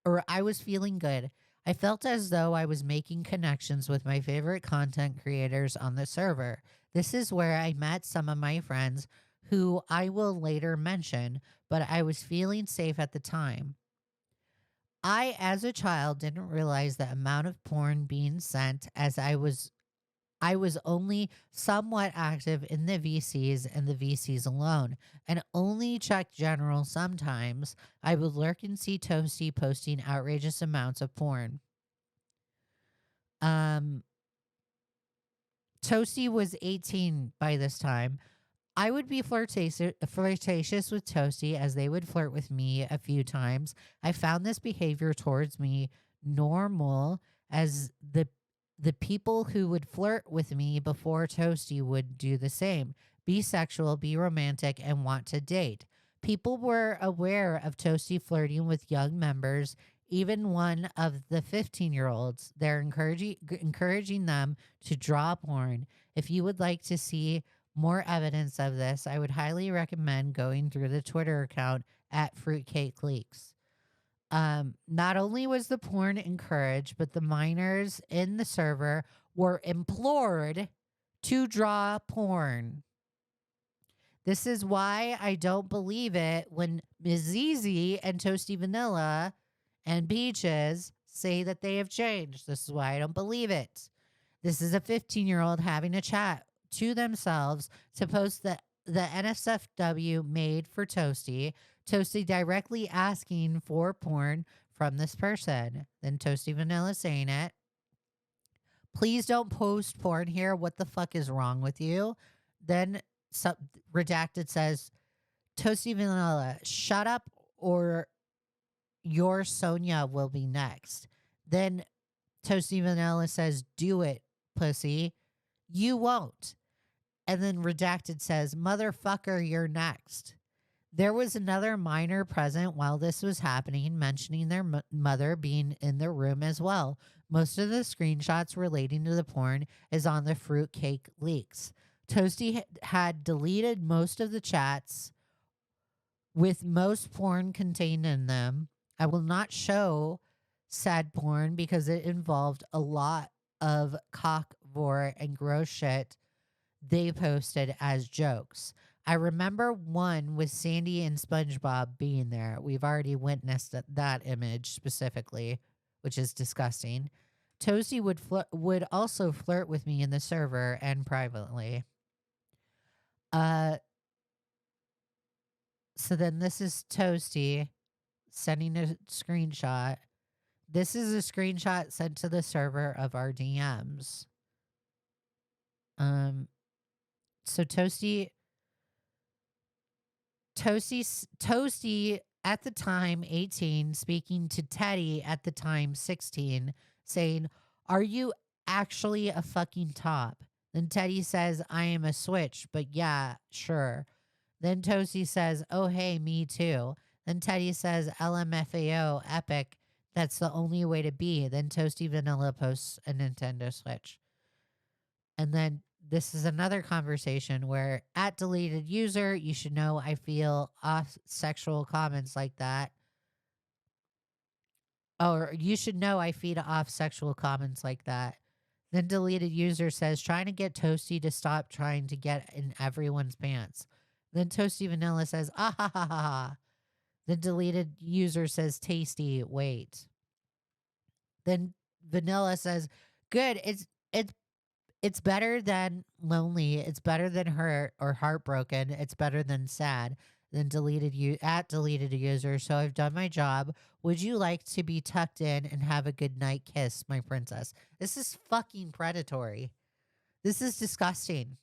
I felt as though I was making connections with my favorite content creators on the server. This is where I met some of my friends who I will later mention, but I was feeling safe at the time. I, as a child, didn't realize the amount of porn being sent as I was only somewhat active in the VCs and the VCs alone, and only check general sometimes. I would lurk and see Toasty posting outrageous amounts of porn. Toasty was 18 by this time. I would be flirtatious with Toasty as they would flirt with me a few times. I found this behavior towards me normal as the people who would flirt with me before Toasty would do the same. Be sexual, be romantic, and want to date. People were aware of Toasty flirting with young members, even one of the 15-year-olds. They're encouraging them to draw porn. If you would like to see more evidence of this, I would highly recommend going through the Twitter account at Fruitcake Leaks. Not only was the porn encouraged, but the minors in the server were implored to draw porn. This is why I don't believe it when Ms. Zizi and Toasty Vanilla and Peaches say that they have changed. This is why I don't believe it. This is a 15-year-old having a chat to themselves to post the NSFW made for Toasty. Toasty directly asking for porn from this person. Then Toasty Vanilla saying it. Please don't post porn here. What the fuck is wrong with you? Then Redacted says, Toasty Vanilla, shut up or your Sonia will be next. Then Toasty Vanilla says, do it, pussy. You won't. And then Redacted says, motherfucker, you're next. There was another minor present while this was happening, mentioning their mother being in the room as well. Most of the screenshots relating to the porn is on the Fruitcake Leaks. Toasty had deleted most of the chats with most porn contained in them. I will not show said porn because it involved a lot of cock, vor, and gross shit they posted as jokes. I remember one with Sandy and SpongeBob being there. We've already witnessed that image specifically, which is disgusting. Toasty would also flirt with me in the server and privately. So then this is Toasty sending a screenshot. This is a screenshot sent to the server of our DMs. So Toasty at the time 18, speaking to Teddy at the time 16, saying, "Are you actually a fucking top?" Then Teddy says, "I am a switch, but yeah, sure." Then Toasty says, "Oh, hey, me too." Then Teddy says, "LMFAO, epic. That's the only way to be." Then Toasty Vanilla posts a Nintendo Switch. And then this is another conversation where at deleted user, you should know I feel off sexual comments like that. Or you should know I feed off sexual comments like that. Then deleted user says, trying to get Toasty to stop trying to get in everyone's pants. Then Toasty Vanilla says, ah ha ha ha ha. Then deleted user says, tasty, wait. Then Vanilla says, good, it's better than lonely. It's better than hurt or heartbroken. It's better than sad. Then deleted user. So I've done my job. Would you like to be tucked in and have a good night kiss, my princess? This is fucking predatory. This is disgusting.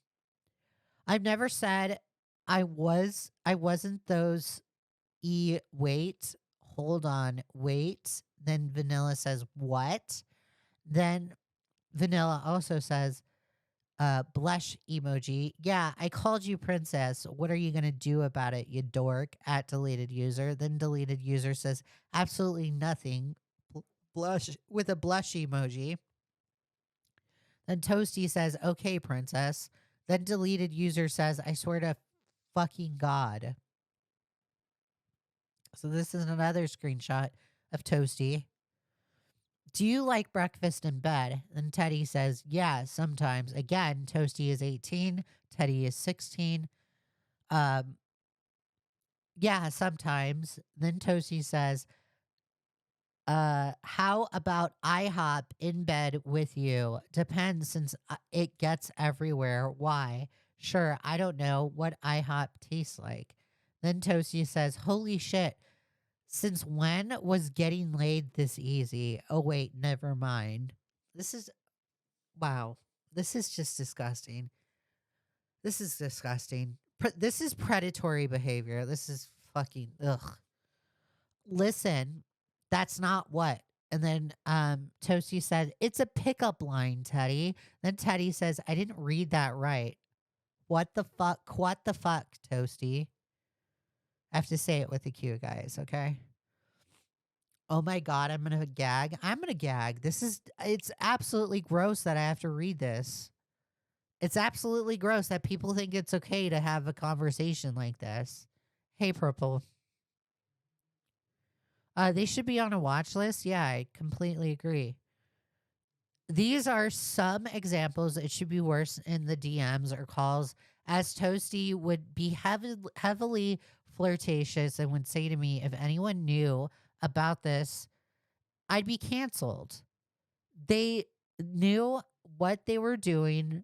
I've never said I wasn't those wait. Hold on. Wait. Then Vanilla says, what? Then Vanilla also says, blush emoji. Yeah, I called you princess. What are you going to do about it, you dork? At deleted user. Then deleted user says, absolutely nothing. Blush with a blush emoji. Then Toasty says, okay, princess. Then deleted user says, I swear to fucking God. So this is another screenshot of Toasty. Do you like breakfast in bed? And Teddy says, yeah, sometimes. Again, Toasty is 18. Teddy is 16. Yeah, sometimes. Then Toasty says, how about IHOP in bed with you? Depends since it gets everywhere. Why? Sure, I don't know what IHOP tastes like. Then Toasty says, holy shit. Since when was getting laid this easy? Oh, wait, never mind. Wow. This is just disgusting. This is disgusting. This is predatory behavior. This is fucking, ugh. Listen, that's not what. And then Toasty said, it's a pickup line, Teddy. Then Teddy says, I didn't read that right. What the fuck? What the fuck, Toasty? I have to say it with the Q, guys, okay? Oh my God, I'm going to gag. I'm going to gag. It's absolutely gross that I have to read this. It's absolutely gross that people think it's okay to have a conversation like this. Hey, Purple. They should be on a watch list. Yeah, I completely agree. These are some examples. It should be worse in the DMs or calls, as Toasty would be heavily flirtatious and would say to me, if anyone knew about this, I'd be canceled. They knew what they were doing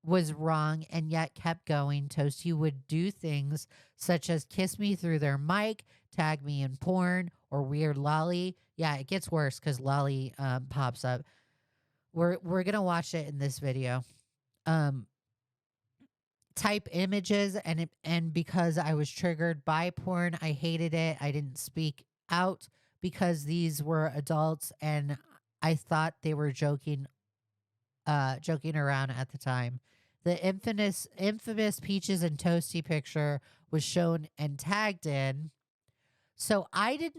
was wrong and yet kept going. Toasty would do things such as kiss me through their mic, tag me in porn, or weird lolly. Yeah, it gets worse because lolly pops up. We're gonna watch it in this video. Type images and because I was triggered by porn, I hated it. I didn't speak out because these were adults and I thought they were joking around at the time. The infamous Peaches and Toasty picture was shown and tagged in. So I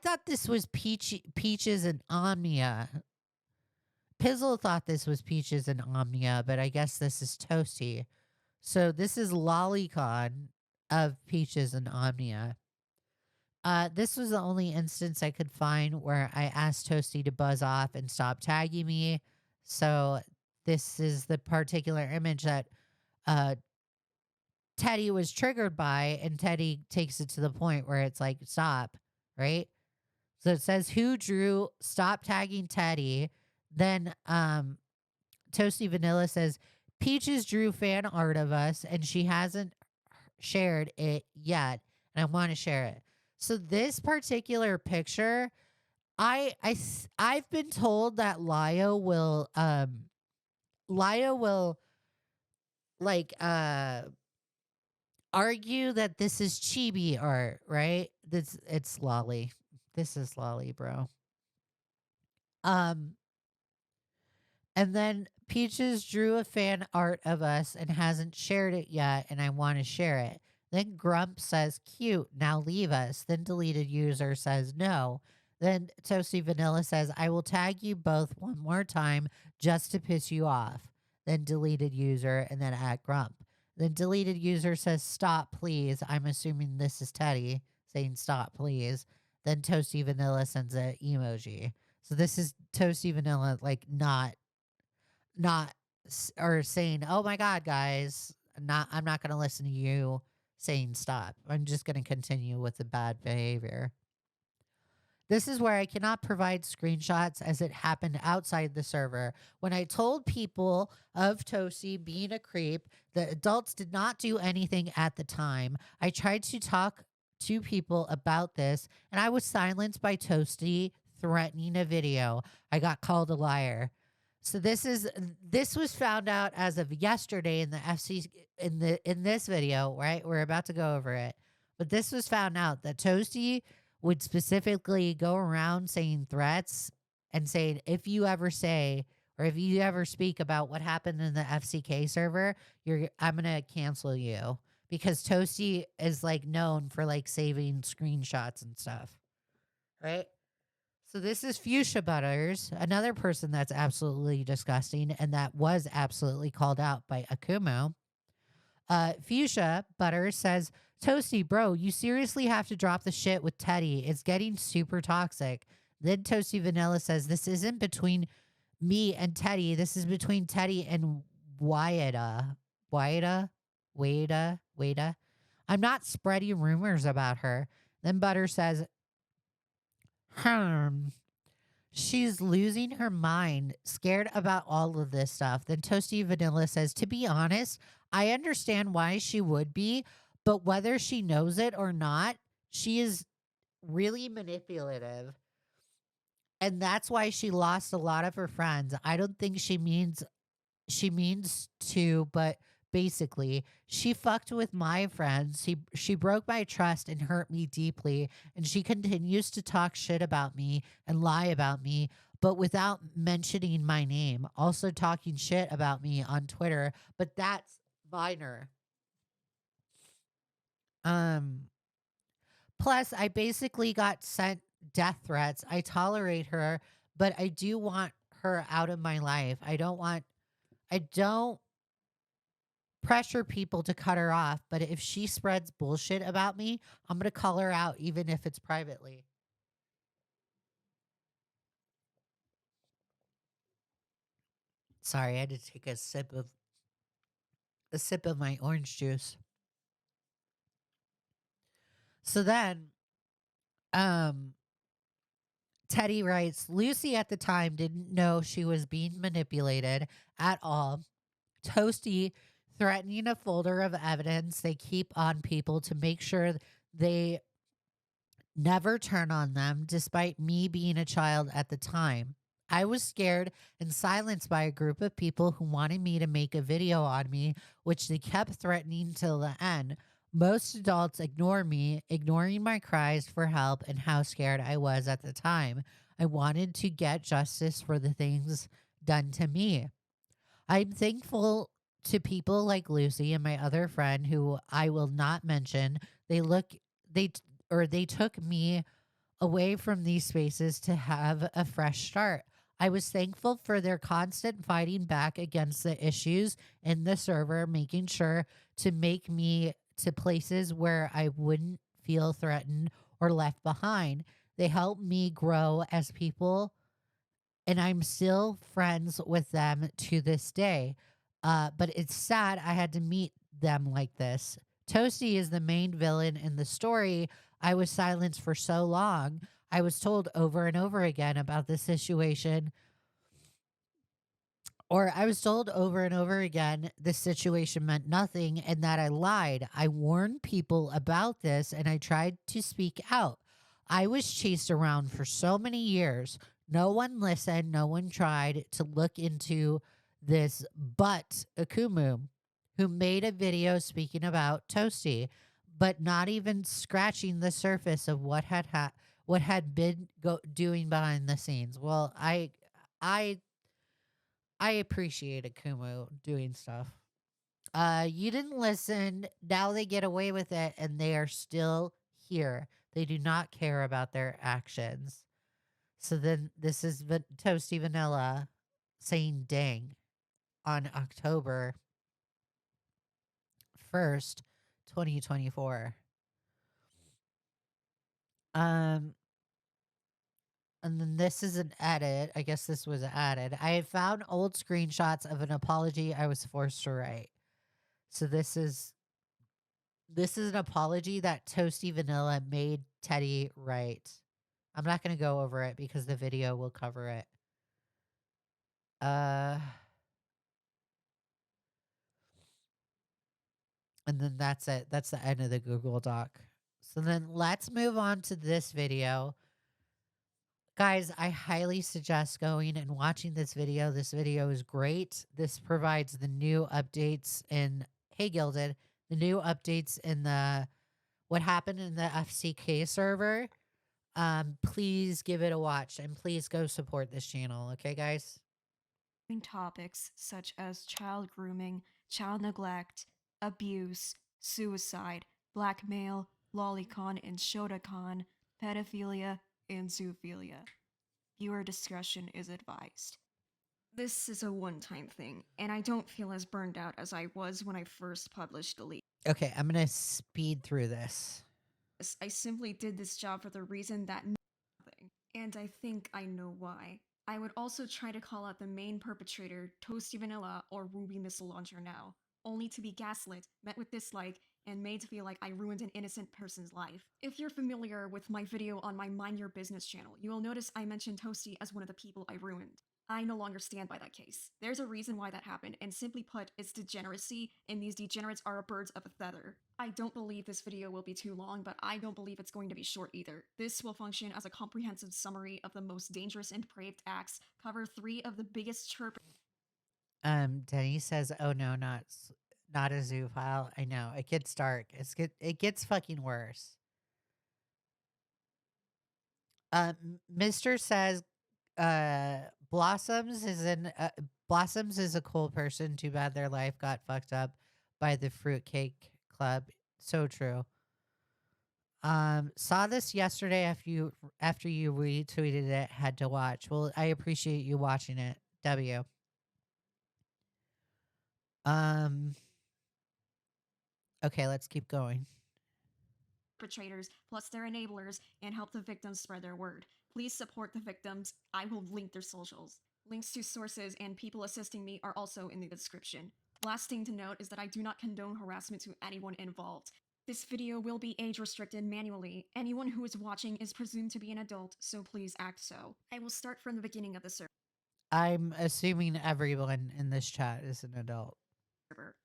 thought this was Peaches and Omnia. Pizzle thought this was Peaches and Omnia, but I guess this is Toasty. So this is Lolicon of Peaches and Omnia. This was the only instance I could find where I asked Toasty to buzz off and stop tagging me. So this is the particular image that Teddy was triggered by, and Teddy takes it to the point where it's like, stop, right? So it says, who drew, stop tagging Teddy. Then Toasty Vanilla says, Peaches drew fan art of us and she hasn't shared it yet. And I want to share it. So this particular picture, I've been told that Leigha will like argue that this is chibi art, right? It's lolly. This is lolly, bro. Um And then Peaches drew a fan art of us and hasn't shared it yet, and I want to share it. Then Grump says, cute, now leave us. Then deleted user says, no. Then Toasty Vanilla says, I will tag you both one more time just to piss you off. Then deleted user, and then at Grump. Then deleted user says, stop, please. I'm assuming this is Teddy saying, stop, please. Then Toasty Vanilla sends an emoji. So this is Toasty Vanilla, like, not or saying, "Oh my god, guys, I'm not going to listen to you saying stop. I'm just going to continue with the bad behavior." This is where I cannot provide screenshots as it happened outside the server. When I told people of Toasty being a creep, the adults did not do anything at the time. I tried to talk to people about this, and I was silenced by Toasty threatening a video. I got called a liar. So this was found out as of yesterday in the in this video, right? We're about to go over it. But this was found out that Toasty would specifically go around saying threats and saying, if you ever say or if you ever speak about what happened in the FCK server, I'm gonna cancel you. Because Toasty is like known for like saving screenshots and stuff. Right? So this is Fuchsia Butters, another person that's absolutely disgusting and that was absolutely called out by Akumo. Fuchsia Butters says, Toasty, bro, you seriously have to drop the shit with Teddy. It's getting super toxic. Then Toasty Vanilla says, this isn't between me and Teddy. This is between Teddy and Wyatta. Wada. I'm not spreading rumors about her. Then Butter says, she's losing her mind, scared about all of this stuff. Then Toasty Vanilla says, to be honest, I understand why she would be, but whether she knows it or not, she is really manipulative. And that's why she lost a lot of her friends. I don't think she means to, but basically, she fucked with my friends. She broke my trust and hurt me deeply, and she continues to talk shit about me and lie about me, but without mentioning my name. Also talking shit about me on Twitter, but that's minor. Plus, I basically got sent death threats. I tolerate her, but I do want her out of my life. I don't pressure people to cut her off, but if she spreads bullshit about me, I'm going to call her out even if it's privately. Sorry, I had to take a sip of my orange juice. So then Teddy writes, Lucy at the time didn't know she was being manipulated at all. Toasty threatening a folder of evidence they keep on people to make sure they never turn on them, despite me being a child at the time. I was scared and silenced by a group of people who wanted me to make a video on me, which they kept threatening till the end. Most adults ignore me, ignoring my cries for help and how scared I was at the time. I wanted to get justice for the things done to me. I'm thankful to people like Lucy and my other friend who I will not mention. They took me away from these spaces to have a fresh start. I was thankful for their constant fighting back against the issues in the server, making sure to make me to places where I wouldn't feel threatened or left behind. They helped me grow as people, and I'm still friends with them to this day. But it's sad I had to meet them like this. Toasty is the main villain in the story. I was silenced for so long. I was told over and over again about this situation, or I was told over and over again this situation meant nothing and that I lied. I warned people about this and I tried to speak out. I was chased around for so many years. No one listened, no one tried to look into this but Akumu, who made a video speaking about Toasty, but not even scratching the surface of what had been doing behind the scenes. Well, I I appreciated Kumu doing stuff. You didn't listen. Now they get away with it and they are still here. They do not care about their actions. So then this is Toasty Vanilla saying dang on October 1st, 2024. Um, and then this is an edit. I guess this was added. I had found old screenshots of an apology I was forced to write. So this is an apology that Toasty Vanilla made Teddy write. I'm not going to go over it because the video will cover it. And then that's it. That's the end of the Google Doc. So then let's move on to this video. Guys, I highly suggest going and watching this video. This video is great. This provides the new updates in Hey Gilded, the new updates in the what happened in the FCK server. Please give it a watch and please go support this channel. Okay, guys? Topics such as child grooming, child neglect, abuse, suicide, blackmail, lolicon and shotacon, pedophilia, and zoophilia. Viewer discretion is advised. This is a one-time thing, and I don't feel as burned out as I was when I first published the leak. Okay, I'm going to speed through this. I simply did this job for the reason that nothing, and I think I know why. I would also try to call out the main perpetrator, Toasty Vanilla or Ruby Missile Launcher now, only to be gaslit, met with dislike, and made to feel like I ruined an innocent person's life. If you're familiar with my video on my Mind Your Business channel, you will notice I mentioned Toasty as one of the people I ruined. I no longer stand by that case. There's a reason why that happened, and simply put, it's degeneracy, and these degenerates are birds of a feather. I don't believe this video will be too long, but I don't believe it's going to be short either. This will function as a comprehensive summary of the most dangerous and depraved acts, cover 3 of the biggest chirp. Denny says, "Oh no, not a zoophile." I know it gets dark. It gets fucking worse. Mister says, Blossoms is a cool person. Too bad their life got fucked up by the fruitcake club. So true. Saw this yesterday after you retweeted it. Had to watch. Well, I appreciate you watching it. W. Okay, let's keep going. Perpetrators, plus their enablers, and help the victims spread their word. Please support the victims. I will link their socials. Links to sources and people assisting me are also in the description. Last thing to note is that I do not condone harassment to anyone involved. This video will be age restricted manually. Anyone who is watching is presumed to be an adult, so please act so. I will start from the beginning of the server. I'm assuming everyone in this chat is an adult.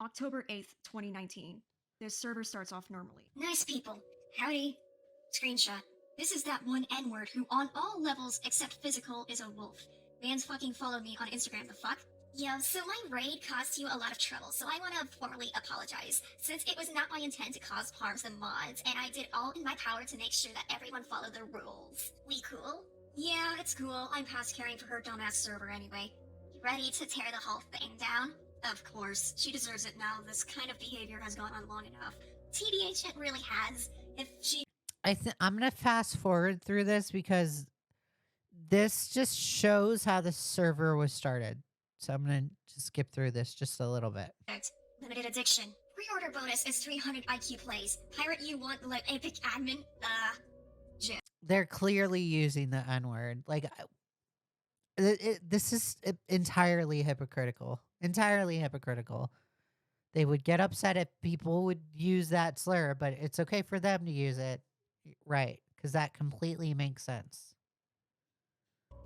October 8th, 2019. This server starts off normally. Nice people. Howdy. Screenshot. This is that one N-word who on all levels except physical is a wolf. Man's fucking follow me on Instagram, the fuck? Yo, so my raid caused you a lot of trouble, so I want to formally apologize, since it was not my intent to cause harms to mods, and I did all in my power to make sure that everyone followed the rules. We cool? Yeah, it's cool. I'm past caring for her dumbass server anyway. You ready to tear the whole thing down? Of course. She deserves it now. This kind of behavior has gone on long enough. TBH, it really has. If she... I'm going to fast forward through this because this just shows how the server was started. So I'm going to skip through this just a little bit. Limited addiction. Pre-order bonus is 300 IQ plays. Pirate you want like epic admin? They're clearly using the N-word. Like, this is entirely hypocritical. Entirely hypocritical. They would get upset if people would use that slur, but it's okay for them to use it. Right, because that completely makes sense.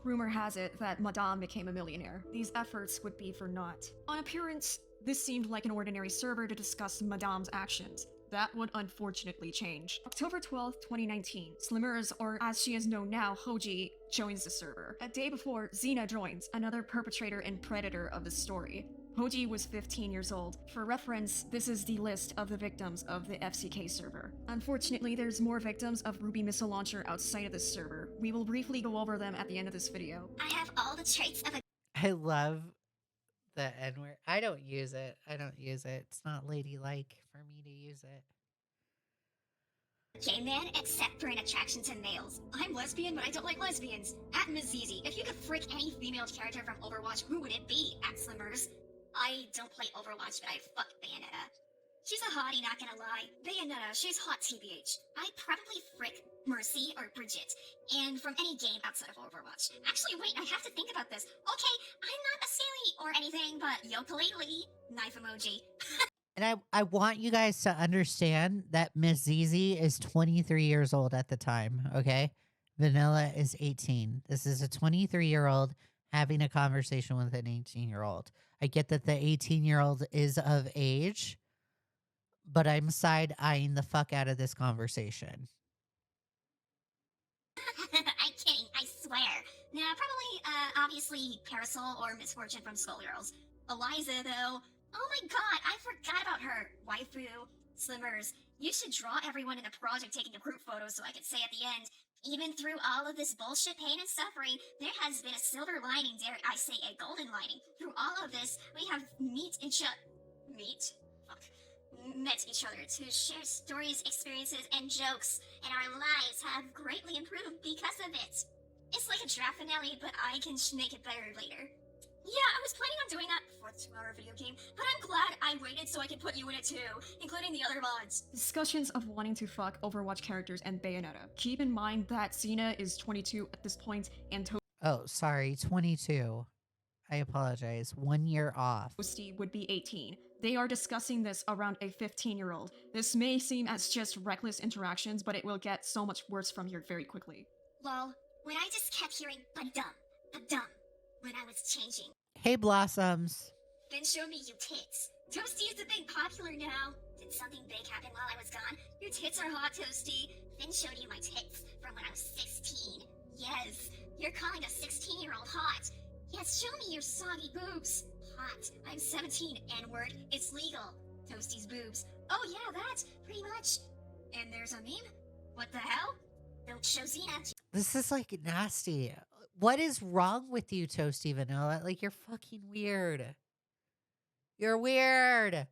Rumor has it that Madame became a millionaire. These efforts would be for naught. On appearance, this seemed like an ordinary server to discuss Madame's actions. That would unfortunately change. October 12th, 2019, Slimmers, or as she is known now, Hoji, joins the server. A day before, Xena joins, another perpetrator and predator of the story. Hoji was 15 years old. For reference, this is the list of the victims of the FCK server. Unfortunately, there's more victims of Ruby Missile Launcher outside of this server. We will briefly go over them at the end of this video. I have all the traits of a I love the N word. I don't use it. It's not ladylike for me to use it. gay man, except for an attraction to males. I'm lesbian, but I don't like lesbians. At Mizizi, if you could frick any female character from Overwatch, who would it be? At Slimmers. I don't play Overwatch, but I fuck Bayonetta. She's a hottie, not gonna lie. Bayonetta, she's hot TBH. I'd probably frick Mercy or Bridget, and from any game outside of Overwatch. Actually, wait, I have to think about this. Okay, I'm not a silly or anything, but yooka-laylee. Knife emoji. And I want you guys to understand that Miss Zizi is 23 years old at the time, okay? Vanilla is 18. This is a 23-year-old having a conversation with an 18-year-old. I get that the 18-year-old is of age, but I'm side-eyeing the fuck out of this conversation. I'm kidding, I swear. Nah, probably, obviously, Parasol or Misfortune from Skullgirls. Eliza, though. Oh my god, I forgot about her. Waifu, Slimmers. You should draw everyone in the project taking a group photo so I could say at the end, even through all of this bullshit pain and suffering, there has been a silver lining, dare I say a golden lining. Through all of this, we have met each other to share stories, experiences, and jokes, and our lives have greatly improved because of it. It's like a draft finale, but I can make it better later. Yeah, I was planning on doing that for the 2-hour video game, but I'm glad I waited so I could put you in it too, including the other mods. Discussions of wanting to fuck Overwatch characters and Bayonetta. Keep in mind that Xena is 22 at this point, and Oh, sorry, 22. I apologize. 1 year off. Toasty would be 18. They are discussing this around a 15-year-old. This may seem as just reckless interactions, but it will get so much worse from here very quickly. Lol, when I just kept hearing ba-dum, when I was changing. Hey, Blossoms. Then show me you tits. Toasty is a big popular now. Did something big happen while I was gone? Your tits are hot, Toasty. Finn showed you my tits from when I was 16. Yes, you're calling a 16-year-old hot. Yes, show me your soggy boobs. Hot. I'm 17, N-word. It's legal. Toasty's boobs. Oh yeah, that, pretty much. And there's a meme? What the hell? Don't show Xena. This is like nasty. What is wrong with you, Toasty Vanilla? Like, you're fucking weird. You're weird.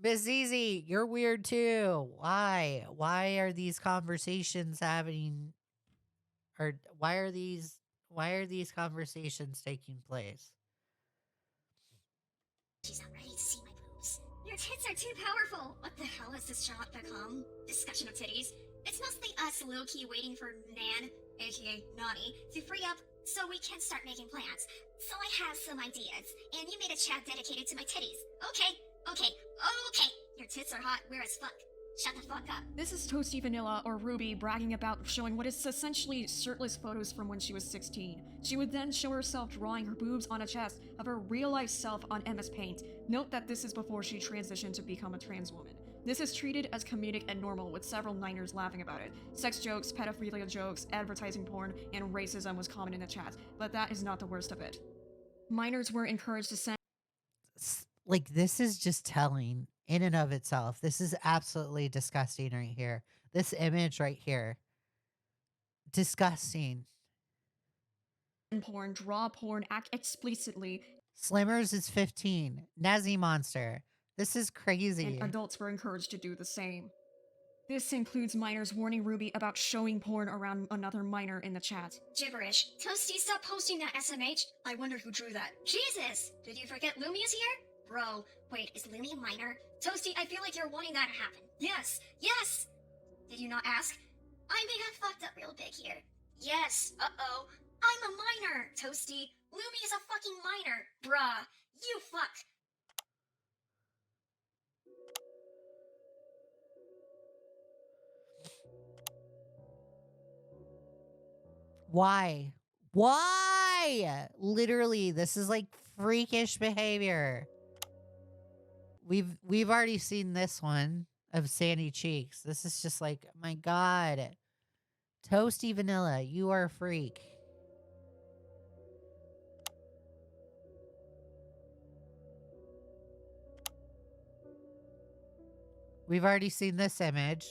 Miss Zizi, you're weird too. Why? Why are these conversations happening? Or why are these conversations taking place? She's not ready to see my boobs. Your tits are too powerful. What the hell has this shot become? Discussion of titties. It's mostly us low-key waiting for Nan, aka Nani, to free up so we can start making plans. So I have some ideas, and you made a chat dedicated to my titties. Okay. Your tits are hot, we're as fuck. Shut the fuck up. This is Toasty Vanilla, or Ruby, bragging about showing what is essentially shirtless photos from when she was 16. She would then show herself drawing her boobs on a chest of her real-life self on MS Paint. Note that this is before she transitioned to become a trans woman. This is treated as comedic and normal, with several Niners laughing about it. Sex jokes, pedophilia jokes, advertising porn, and racism was common in the chat, but that is not the worst of it. Minors were encouraged to send Like, this is just telling in and of itself. This is absolutely disgusting right here. This image right here. Disgusting. porn, draw porn, act explicitly, Slimmers is 15. Nazi Monster. This is crazy. and adults were encouraged to do the same. This includes minors warning Ruby about showing porn around another minor in the chat. Gibberish. Toasty, stop posting that SMH. I wonder who drew that. Jesus! Did you forget Lumia's here? Bro, wait, is Lumia minor? Toasty, I feel like you're wanting that to happen. Yes! Did you not ask? I may have fucked up real big here. Yes, uh-oh. I'm a minor, Toasty. Lumia is a fucking minor. Bruh, you fuck. Why? Why? Literally, this is like freakish behavior. We've already seen this one of Sandy Cheeks. This is just like, my God. Toasty Vanilla, you are a freak. We've already seen this image.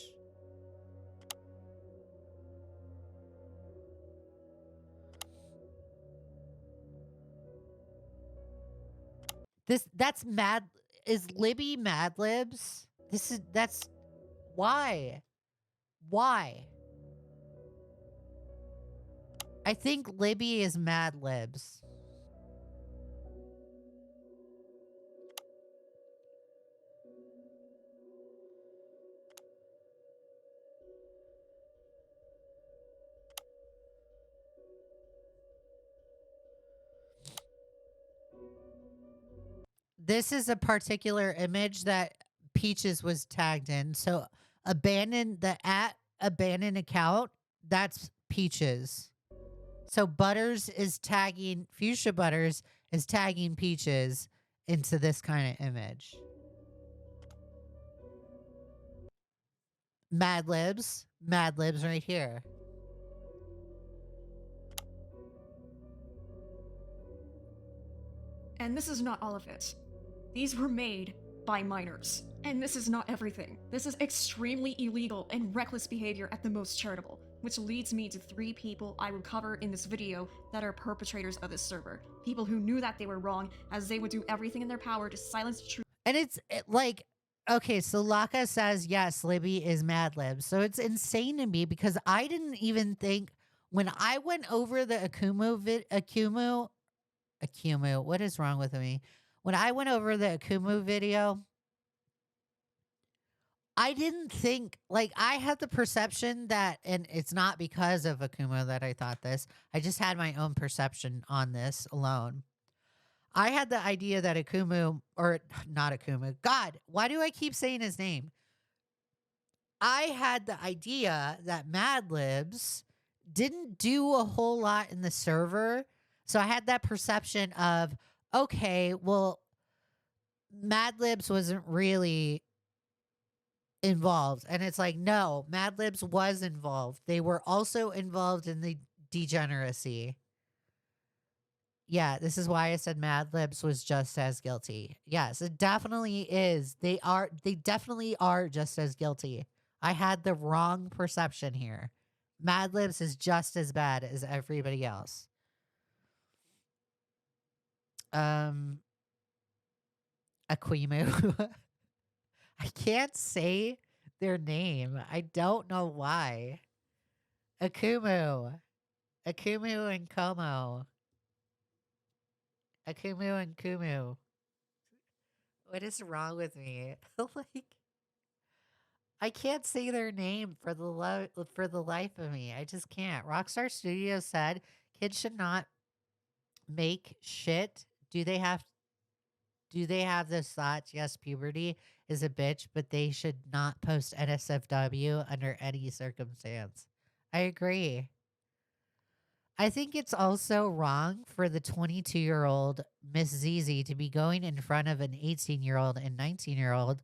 That's mad. Is Libby Mad Libs? That's why? Why? I think Libby is Mad Libs. This is a particular image that Peaches was tagged in. So abandon account, that's Peaches. So Butters is tagging, Fuchsia Butters is tagging Peaches into this kind of image. Mad Libs right here. And this is not all of it. These were made by minors. And this is not everything. This is extremely illegal and reckless behavior at the most charitable, which leads me to 3 people I will cover in this video that are perpetrators of this server. People who knew that they were wrong, as they would do everything in their power to silence the truth. And it's like, okay, so Laka says, yes, Libby is Mad Lib. So it's insane to me because I didn't even think, when I went over the Akumu, what is wrong with me? When I went over the Akumu video, I didn't think, like, I had the perception that, and it's not because of Akumu that I thought this, I just had my own perception on this alone. I had the idea that Akumu, or not Akumu, God, why do I keep saying his name? I had the idea that Mad Libs didn't do a whole lot in the server. So I had that perception of, okay, well, Mad Libs wasn't really involved. And it's like, no, Mad Libs was involved. They were also involved in the degeneracy. Yeah, this is why I said Mad Libs was just as guilty. Yes, it definitely is. They definitely are just as guilty. I had the wrong perception here. Mad Libs is just as bad as everybody else. Akimu. I can't say their name. I don't know why. Akumu and Como. Akumu and Kumu. What is wrong with me? Like, I can't say their name for the life of me. I just can't. Rockstar Studios said kids should not make shit. Do they have those thoughts? Yes, puberty is a bitch, but they should not post NSFW under any circumstance. I agree. I think it's also wrong for the 22-year-old Miss ZZ to be going in front of an 18-year-old and 19-year-old,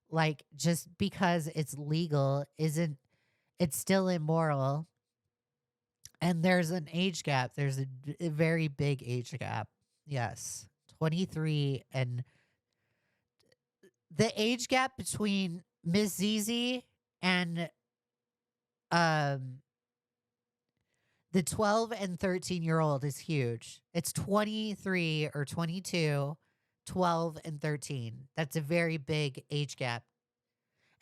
like, just because it's legal it's still immoral. And there's an age gap. There's a very big age gap. Yes. 23, and the age gap between Miss ZZ and the 12 and 13-year-old is huge. It's 23 or 22, 12 and 13. That's a very big age gap.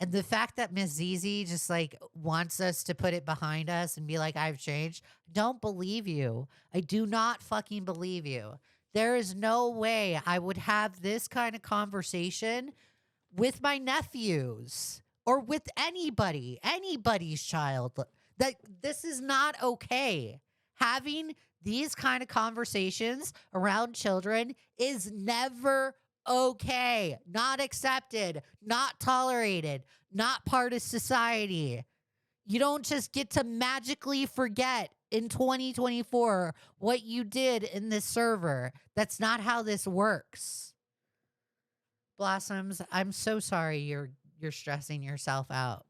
And the fact that Miss ZZ just like wants us to put it behind us and be like, I've changed. Don't believe you. I do not fucking believe you. There is no way I would have this kind of conversation with my nephews or with anybody's child. That this is not okay. Having these kind of conversations around children is never okay. Not accepted, not tolerated, not part of society. You don't just get to magically forget in 2024 what you did in this server. That's not how this works. Blossoms, I'm so sorry you're stressing yourself out.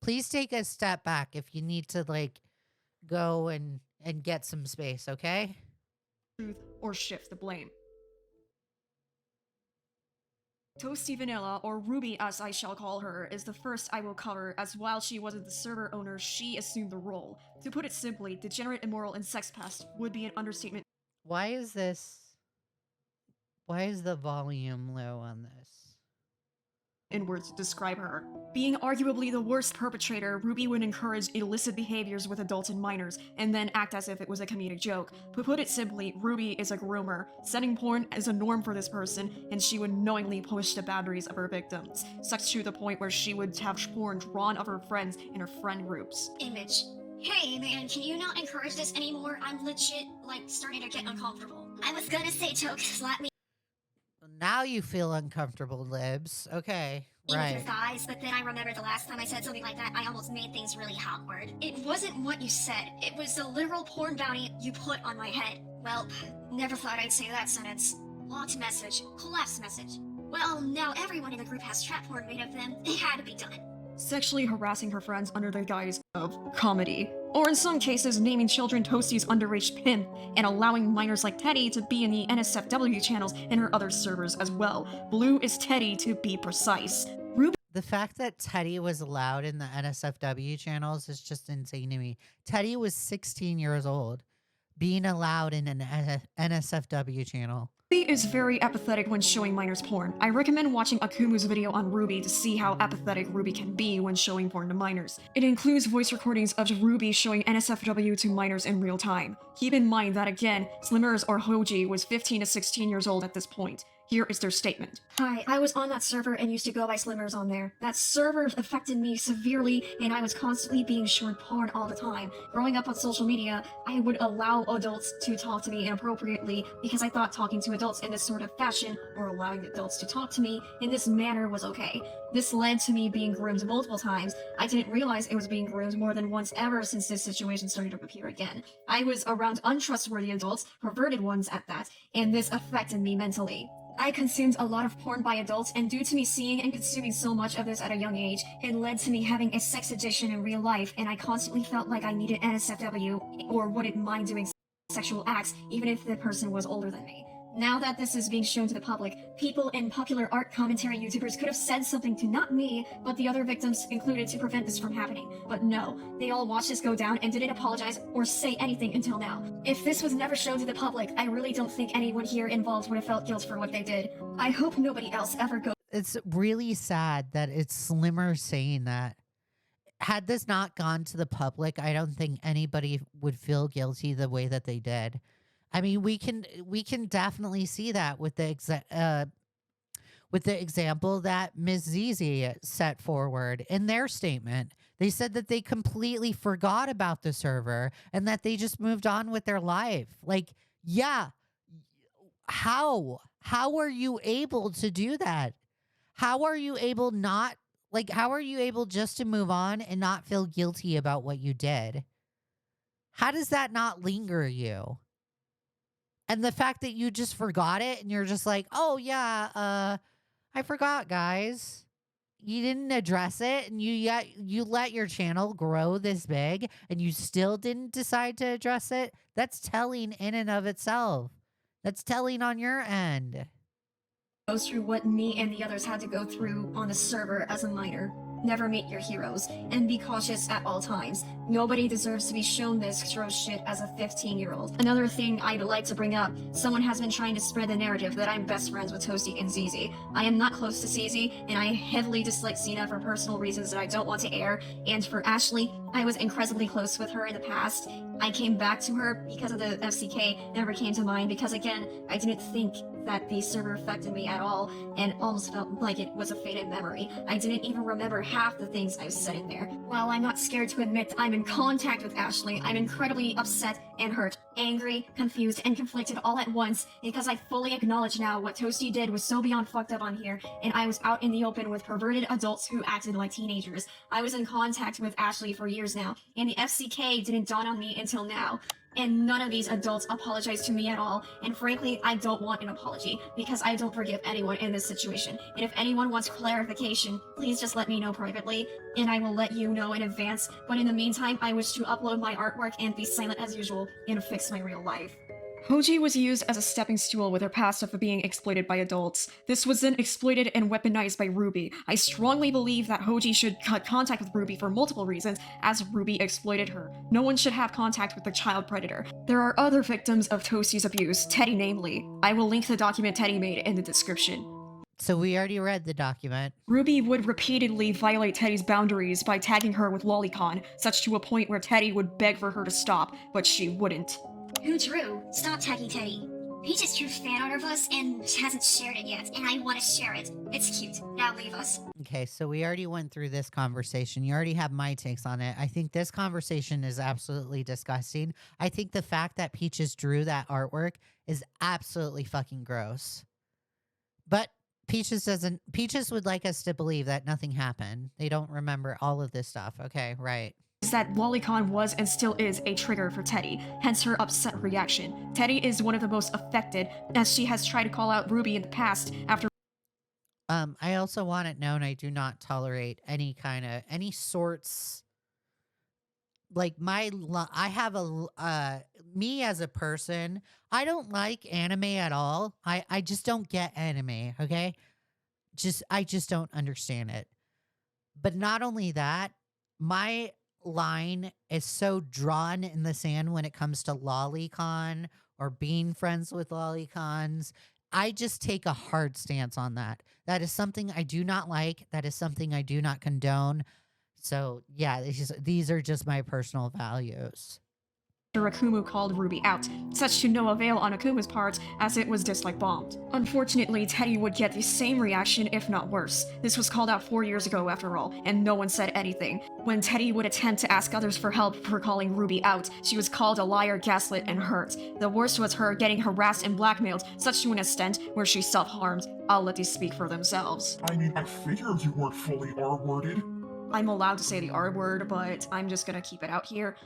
Please take a step back if you need to like go and get some space, okay? Truth or shift the blame. Toasty Vanilla, or Ruby as I shall call her, is the first I will cover, as while she wasn't the server owner, she assumed the role. To put it simply, degenerate, immoral, and sex pest would be an understatement. Why is the volume low on this? In words to describe her. Being arguably the worst perpetrator, Ruby would encourage illicit behaviors with adults and minors, and then act as if it was a comedic joke. To put it simply, Ruby is a groomer. Setting porn is a norm for this person, and she would knowingly push the boundaries of her victims, such to the point where she would have porn drawn of her friends in her friend groups. Image. Hey man, can you not encourage this anymore? I'm legit, like, starting to get uncomfortable. I was gonna say Toke, slap me Now you feel uncomfortable, Libs. Okay, in your right. thighs, but then I remember the last time I said something like that, I almost made things really awkward. It wasn't what you said. It was the literal porn bounty you put on my head. Well, never thought I'd say that sentence. Locked message. Collapsed message. Well, now everyone in the group has trap porn made of them. It had to be done. Sexually harassing her friends under the guise of comedy. Or in some cases, naming children Toasty's underage pimp, and allowing minors like Teddy to be in the NSFW channels and her other servers as well. Blue is Teddy, to be precise. Ruby The fact that Teddy was allowed in the NSFW channels is just insane to me. Teddy was 16 years old, being allowed in an NSFW channel. is very apathetic when showing minors porn. I recommend watching Akumu's video on Ruby to see how apathetic Ruby can be when showing porn to minors. It includes voice recordings of Ruby showing NSFW to minors in real time. Keep in mind that again, Slimmers or Hoji was 15 to 16 years old at this point. Here is their statement. Hi, I was on that server and used to go by Slimmers on there. That server affected me severely, and I was constantly being shown porn all the time. Growing up on social media, I would allow adults to talk to me inappropriately because I thought talking to adults in this sort of fashion, or allowing adults to talk to me in this manner, was okay. This led to me being groomed multiple times. I didn't realize it was being groomed more than once ever since this situation started to appear again. I was around untrustworthy adults, perverted ones at that, and this affected me mentally. I consumed a lot of porn by adults, and due to me seeing and consuming so much of this at a young age, it led to me having a sex addiction in real life, and I constantly felt like I needed NSFW, or wouldn't mind doing sexual acts, even if the person was older than me. Now that this is being shown to the public, people and popular art commentary YouTubers could have said something to not me, but the other victims included to prevent this from happening. But no, they all watched this go down and didn't apologize or say anything until now. If this was never shown to the public, I really don't think anyone here involved would have felt guilt for what they did. I hope nobody else ever goes. It's really sad that it's Slimmer saying that. Had this not gone to the public, I don't think anybody would feel guilty the way that they did. I mean, we can definitely see that with the example that Ms. Zizi set forward in their statement. They said that they completely forgot about the server and that they just moved on with their life. Like, yeah, how are you able to do that? How are you able just to move on and not feel guilty about what you did? How does that not linger you? And the fact that you just forgot it and you're just like, oh, yeah, I forgot, guys. You didn't address it, and you let your channel grow this big and you still didn't decide to address it. That's telling in and of itself. That's telling on your end. Goes through what me and the others had to go through on the server as a minor. Never meet your heroes, and be cautious at all times. Nobody deserves to be shown this gross shit as a 15-year-old. Another thing I'd like to bring up, someone has been trying to spread the narrative that I'm best friends with Toasty and Zizi. I am not close to Zizi, and I heavily dislike Cena for personal reasons that I don't want to air, and for Ashley, I was incredibly close with her in the past. I came back to her because of the FCK, never came to mind because, again, I didn't think that the server affected me at all, and almost felt like it was a faded memory. I didn't even remember half the things I said in there. While I'm not scared to admit I'm in contact with Ashley, I'm incredibly upset and hurt, angry, confused, and conflicted all at once because I fully acknowledge now what Toasty did was so beyond fucked up on here, and I was out in the open with perverted adults who acted like teenagers. I was in contact with Ashley for years now, and the FCK didn't dawn on me until now. And none of these adults apologized to me at all, and frankly, I don't want an apology, because I don't forgive anyone in this situation. And if anyone wants clarification, please just let me know privately, and I will let you know in advance. But in the meantime, I wish to upload my artwork and be silent as usual, and fix my real life. Hoji was used as a stepping stool with her past of being exploited by adults. This was then exploited and weaponized by Ruby. I strongly believe that Hoji should cut contact with Ruby for multiple reasons, as Ruby exploited her. No one should have contact with the child predator. There are other victims of Toasty's abuse, Teddy namely. I will link the document Teddy made in the description. So we already read the document. Ruby would repeatedly violate Teddy's boundaries by tagging her with Lolicon, such to a point where Teddy would beg for her to stop, but she wouldn't. Who drew? Stop tagging Teddy. Peaches drew fan art of us and hasn't shared it yet, and I want to share it. It's cute. Now leave us. Okay, so we already went through this conversation. You already have my takes on it. I think this conversation is absolutely disgusting. I think the fact that Peaches drew that artwork is absolutely fucking gross. But Peaches would like us to believe that nothing happened. They don't remember all of this stuff. Okay, right. Is that Lolicon was and still is a trigger for Teddy, hence her upset reaction. Teddy is one of the most affected, as she has tried to call out Ruby in the past after. I also want it known I do not tolerate any sorts. Like I have me as a person, I don't like anime at all. I just don't get anime, okay? I just don't understand it. But not only that, my line is so drawn in the sand when it comes to lolicon or being friends with lolicons. I just take a hard stance on that. That is something I do not like. That is something I do not condone. So yeah, these are just my personal values. Akumu called Ruby out, such to no avail on Akumu's part, as it was dislike bombed. Unfortunately, Teddy would get the same reaction, if not worse. This was called out 4 years ago after all, and no one said anything. When Teddy would attempt to ask others for help for calling Ruby out, she was called a liar, gaslit, and hurt. The worst was her getting harassed and blackmailed, such to an extent where she self-harmed. I'll let these speak for themselves. I mean, I figured you weren't fully R-worded. I'm allowed to say the R word, but I'm just gonna keep it out here.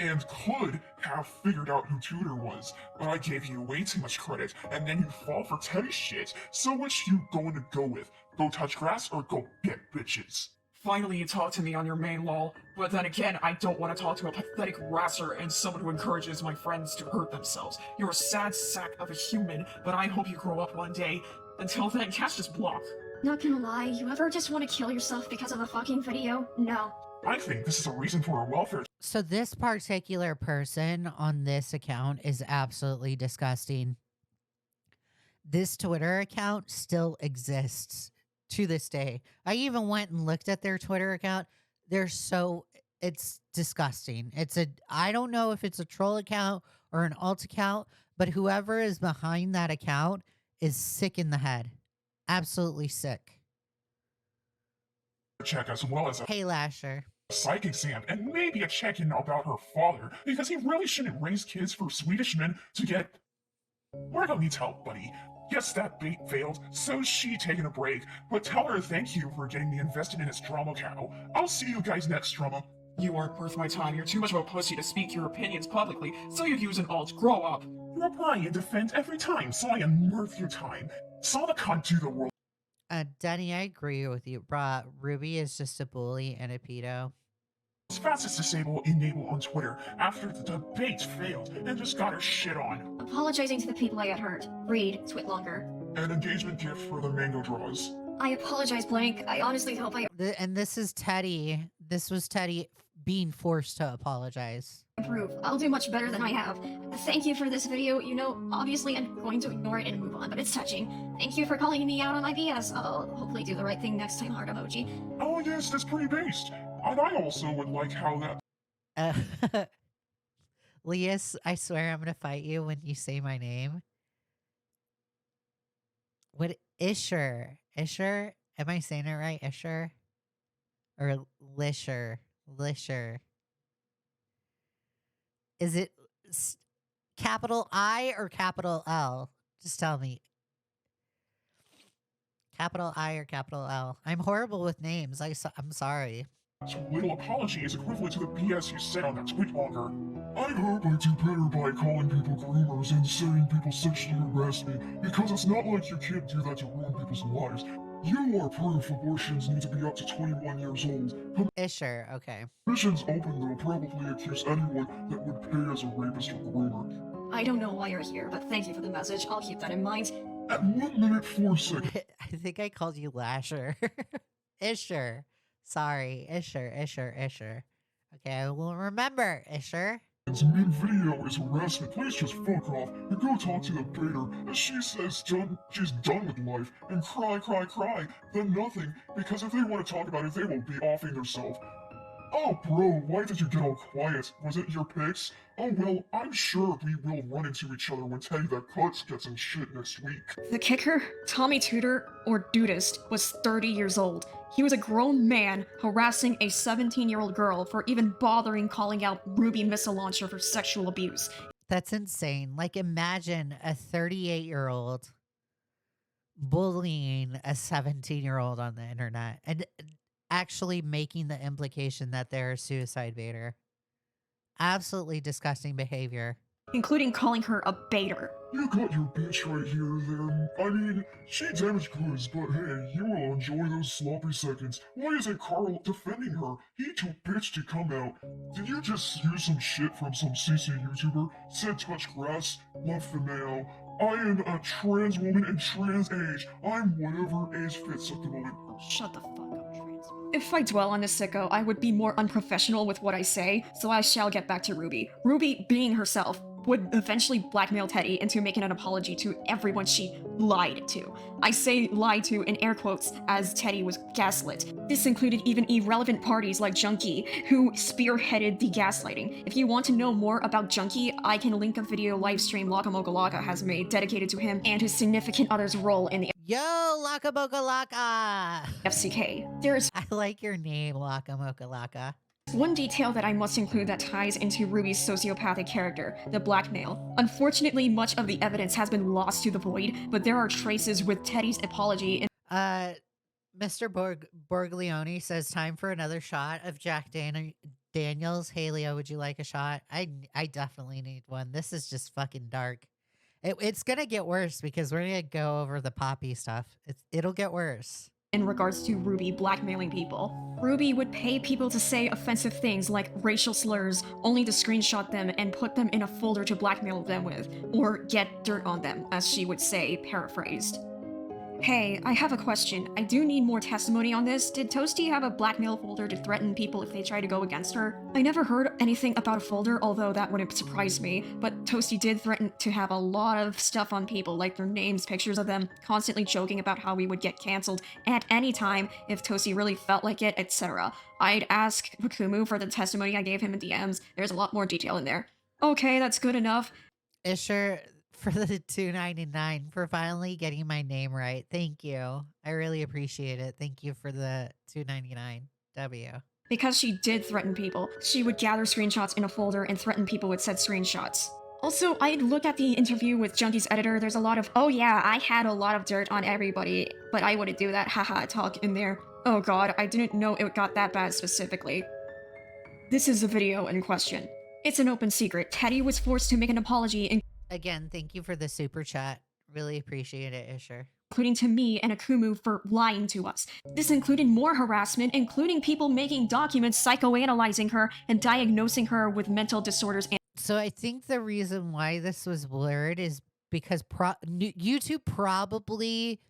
And could have figured out who Tudor was, but I gave you way too much credit, and then you fall for Teddy shit. So which you going to go with? Go touch grass or go get bitches? Finally, you talk to me on your main lol, but then again, I don't want to talk to a pathetic harasser and someone who encourages my friends to hurt themselves. You're a sad sack of a human, but I hope you grow up one day. Until then, catch this block. Not gonna lie, you ever just want to kill yourself because of a fucking video? No. I think this is a reason for a welfare. So this particular person on this account is absolutely disgusting. This Twitter account still exists to this day. I even went and looked at their Twitter account. It's disgusting. I don't know if it's a troll account or an alt account, but whoever is behind that account is sick in the head. Absolutely sick. Check as well as a Hey, Lasher. psych exam and maybe a check-in about her father, because he really shouldn't raise kids for Swedish men to get. Margo needs help, buddy. Yes, that bait failed, so she taking a break, but tell her thank you for getting me invested in this drama cow. I'll see you guys next drama. You aren't worth my time. You're too much of a pussy to speak your opinions publicly, so you use an alt. Grow up. You apply and defend every time, so I am worth your time. Saw the cunt do the world. Denny, I agree with you, brah. Ruby is just a bully and a pedo. Fastest disable enable on Twitter after the debate failed and just got her shit on. Apologizing to the people I got hurt. Read, twit longer. An engagement gift for the mango draws. I apologize, Blank. I honestly hope I And this is Teddy. This was Teddy being forced to apologize. improve. I'll do much better than I have. Thank you for this video. You know, obviously I'm going to ignore it and move on, but it's touching. Thank you for calling me out on my BS. I'll hopefully do the right thing next time, heart emoji. Oh yes, that's pretty based. And I also would like how that. Leah, I swear I'm gonna fight you when you say my name. What Isher? Isher? Am I saying it right? Isher? Or Lisher? Lisher? Is it capital I or capital L? Just tell me. Capital I or capital L? I'm horrible with names. I'm sorry. So little apology is equivalent to the BS you said on that tweet longer. I hope I do better by calling people groomers and saying people sexually harass me, because it's not like you can't do that to ruin people's lives. You are proof abortions need to be up to 21 years old. Sure, okay. Missions open though probably accuse anyone that would pay as a rapist or groomer. I don't know why you're here, but thank you for the message. I'll keep that in mind. At 1 minute 4 seconds. I think I called you Lasher. Isher. Sorry, Isher. Okay, I will remember, Isher. Main video is harassment. Please just fuck off and go talk to the baiter. And she says she's done with life and cry. Then nothing, because if they want to talk about it, they will be offing themselves. Oh, bro, why did you get all quiet? Was it your pics? Oh, well, I'm sure we will run into each other when Teddy the Cuts gets in shit next week. The kicker, Tommy Tudor, or Dudist, was 30 years old. He was a grown man harassing a 17-year-old girl for even bothering calling out Ruby Missile Launcher for sexual abuse. That's insane. Like, imagine a 38-year-old bullying a 17-year-old on the internet and actually making the implication that they're a suicide baiter. Absolutely disgusting behavior. Including calling her a baiter. You got your bitch right here, there. I mean, she damaged goods, but hey, you will enjoy those sloppy seconds. Why isn't Carl defending her? He too bitch to come out. Did you just use some shit from some CC YouTuber? Said touch grass, love female. I am a trans woman and trans age. I'm whatever age fits at the moment. Oh, shut the fuck up, trans. If I dwell on this sicko, I would be more unprofessional with what I say, so I shall get back to Ruby. Ruby, being herself, would eventually blackmail Teddy into making an apology to everyone she lied to. I say lied to in air quotes as Teddy was gaslit. This included even irrelevant parties like Junkie, who spearheaded the gaslighting. If you want to know more about Junkie, I can link a video livestream Laka has made dedicated to him and his significant other's role in the Yo, Laka Boka Laka! FCK. There is I like your name, Laka Moka Laka. one detail that I must include that ties into Ruby's sociopathic character, the blackmail. Unfortunately, much of the evidence has been lost to the void, but there are traces with Teddy's apology in Mr. Borglione says time for another shot of Jack Daniels. Hey, Leo, would you like a shot? I definitely need one. This is just fucking dark. It's gonna get worse because we're gonna go over the Poppy stuff. It'll get worse. In regards to Ruby blackmailing people. Ruby would pay people to say offensive things like racial slurs, only to screenshot them and put them in a folder to blackmail them with, or get dirt on them, as she would say, paraphrased. Hey, I have a question. I do need more testimony on this. Did Toasty have a blackmail folder to threaten people if they try to go against her? I never heard anything about a folder, although that wouldn't surprise me, but Toasty did threaten to have a lot of stuff on people, like their names, pictures of them, constantly joking about how we would get cancelled at any time if Toasty really felt like it, etc. I'd ask Bakumu for the testimony I gave him in DMs. There's a lot more detail in there. Okay, that's good enough. Isher, for the $2.99 for finally getting my name right. Thank you. I really appreciate it. Thank you for the $2.99. W. Because she did threaten people, she would gather screenshots in a folder and threaten people with said screenshots. Also, I'd look at the interview with Junkie's editor. There's a lot of, oh yeah, I had a lot of dirt on everybody, but I wouldn't do that haha talk in there. Oh god, I didn't know it got that bad specifically. This is the video in question. It's an open secret. Teddy was forced to make an apology and Again, thank you for the super chat. Really appreciate it, Isher. including to me and Akumu for lying to us. This included more harassment, including people making documents psychoanalyzing her and diagnosing her with mental disorders. So I think the reason why this was blurred is because YouTube probably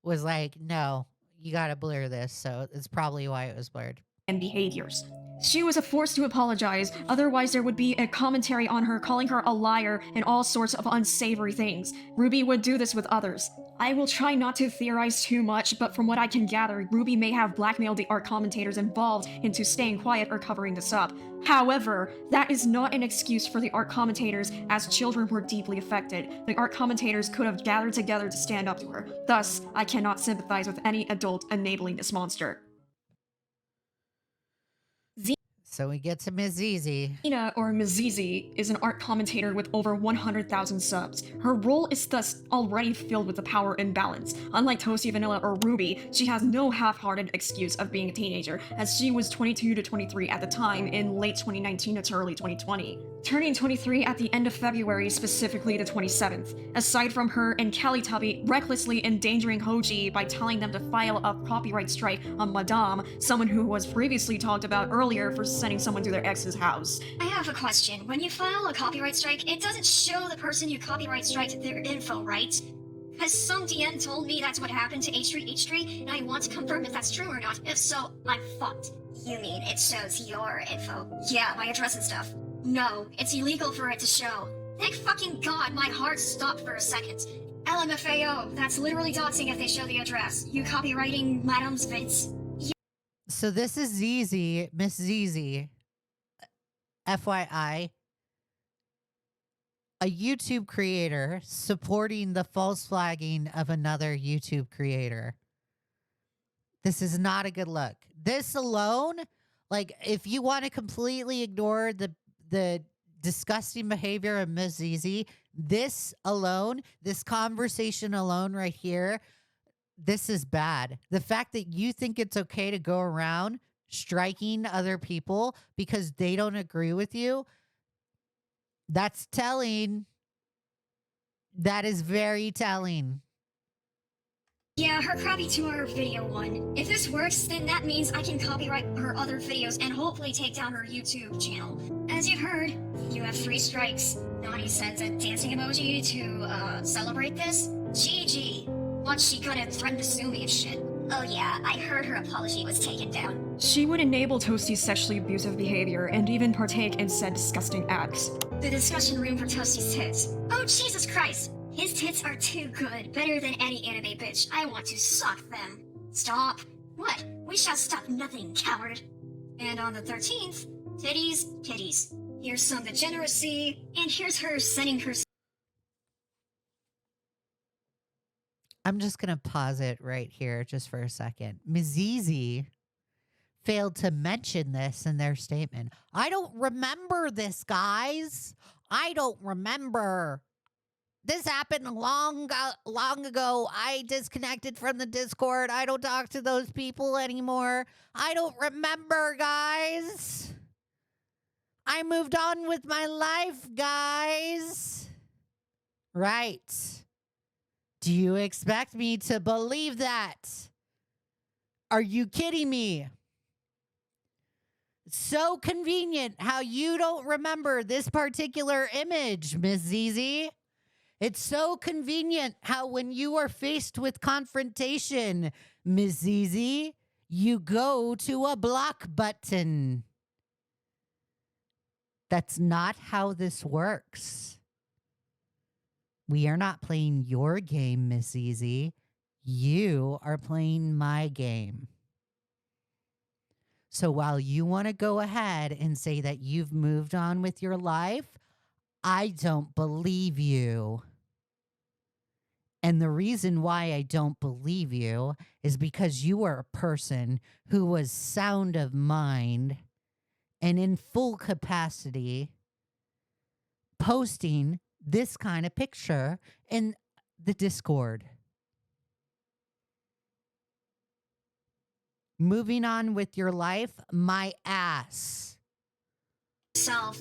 was like, no, you gotta blur this. So it's probably why it was blurred. And behaviors. She was forced to apologize, otherwise there would be a commentary on her calling her a liar and all sorts of unsavory things. Ruby would do this with others. I will try not to theorize too much, but from what I can gather, Ruby may have blackmailed the art commentators involved into staying quiet or covering this up. However, that is not an excuse for the art commentators, as children were deeply affected. The art commentators could have gathered together to stand up to her. Thus, I cannot sympathize with any adult enabling this monster. So we get to Ms. Easy. Ina, or Mizizi, is an art commentator with over 100,000 subs. Her role is thus already filled with a power imbalance. Unlike Toasty Vanilla or Ruby, she has no half-hearted excuse of being a teenager, as she was 22 to 23 at the time in late 2019 to early 2020. Turning 23 at the end of February, specifically the 27th. Aside from her and Kelly Tubby recklessly endangering Hoji by telling them to file a copyright strike on Madame, someone who was previously talked about earlier for sending someone to their ex's house. I have a question. When you file a copyright strike, it doesn't show the person you copyright strike their info, right? Because some DM told me that's what happened to H3, and I want to confirm if that's true or not. If so, I'm fucked. You mean it shows your info? Yeah, my address and stuff. No, it's illegal for it to show. Thank fucking God my heart stopped for a second. LMFAO, that's literally doxing if they show the address. You copywriting Madame's vids? So this is ZZ, Miss ZZ, FYI, a YouTube creator supporting the false flagging of another YouTube creator. This is not a good look. This alone, like, if you want to completely ignore the disgusting behavior of Ms. ZZ, this alone, this conversation alone right here, this is bad. The fact that you think it's okay to go around striking other people because they don't agree with you, that's telling. That is very telling. Yeah, her crappy tour video one. If this works, then that means I can copyright her other videos and hopefully take down her YouTube channel. As you've heard, you have 3 strikes. Nani sends a dancing emoji to, celebrate this. GG. What's she gonna threaten to sue me and shit? Oh yeah, I heard her apology was taken down. She would enable Toasty's sexually abusive behavior and even partake in said disgusting acts. The discussion room for Toasty's tits. Oh Jesus Christ! His tits are too good, better than any anime bitch. I want to suck them. Stop. What? We shall stop nothing, coward. And on the 13th, titties, kitties. Here's some degeneracy, and here's her sending her... I'm just going to pause it right here just for a second. Mizizi failed to mention this in their statement. I don't remember this, guys. I don't remember. This happened long ago. I disconnected from the Discord. I don't talk to those people anymore. I don't remember, guys. I moved on with my life, guys. Right. Do you expect me to believe that? Are you kidding me? So convenient how you don't remember this particular image, Miss ZZ. It's so convenient how when you are faced with confrontation, Miss ZZ, you go to a block button. That's not how this works. We are not playing your game, Miss ZZ. You are playing my game. So while you want to go ahead and say that you've moved on with your life, I don't believe you. And the reason why I don't believe you is because you are a person who was sound of mind and in full capacity posting this kind of picture in the Discord. Moving on with your life, my ass. Self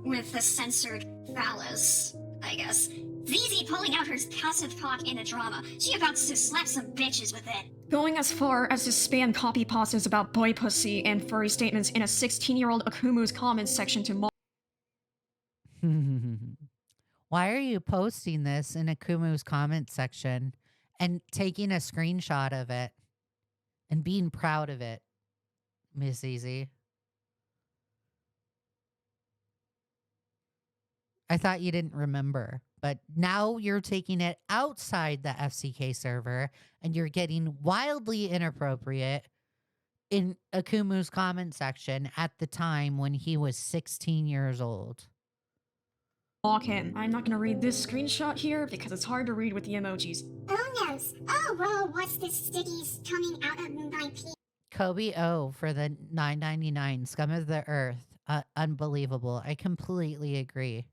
with the censored phallus, I guess. ZZ pulling out her passive cock in a drama. She about to slap some bitches with it. Going as far as to spam copy pastas about boy pussy and furry statements in a 16-year-old Akumu's comments section to mock. Why are you posting this in Akumu's comment section and taking a screenshot of it and being proud of it, Miss Easy? I thought you didn't remember, but now you're taking it outside the FCK server and you're getting wildly inappropriate in Akumu's comment section at the time when he was 16 years old. Mock him. I'm not gonna read this screenshot here because it's hard to read with the emojis. Oh no. Oh, whoa, what's this stickies coming out of my pee? Kobe O for the 9.99 scum of the earth. Unbelievable. I completely agree.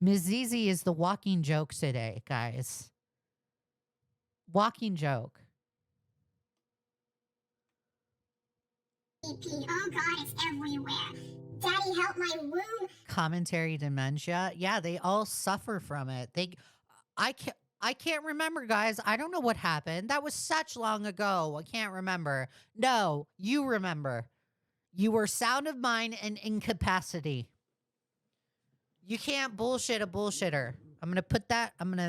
Ms. Zizi is the walking joke today, guys. Walking joke. Oh god, it's everywhere. Daddy, help my womb. Commentary dementia. Yeah, they all suffer from it. I can't remember, guys. I don't know what happened. That was such long ago. I can't remember. No, you remember. You were sound of mind and incapacity. You can't bullshit a bullshitter. I'm gonna put that on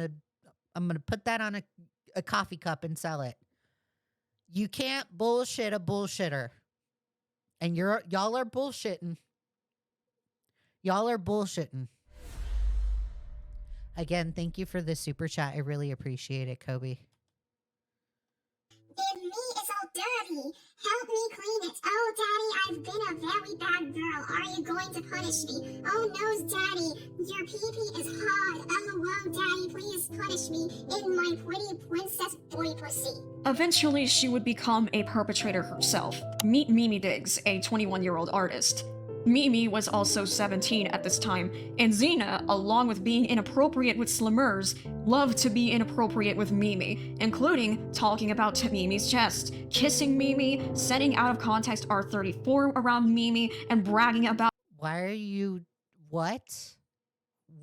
a coffee cup and sell it. You can't bullshit a bullshitter. And y'all are bullshitting. Y'all are bullshitting. Again, thank you for the super chat. I really appreciate it, Kobe. If me is all dirty, help me clean it. Oh, Daddy, I've been a very bad girl. Are you going to punish me? Oh, no, Daddy, your pee-pee is hard. LOL, Daddy, please punish me in my pretty princess boy pussy. Eventually, she would become a perpetrator herself. Meet Mimi Diggs, a 21-year-old artist. Mimi was also 17 at this time, and Xena, along with being inappropriate with Slimmers, loved to be inappropriate with Mimi, including talking about Mimi's chest, kissing Mimi, setting out of context R34 around Mimi, and bragging about— Why are you... What?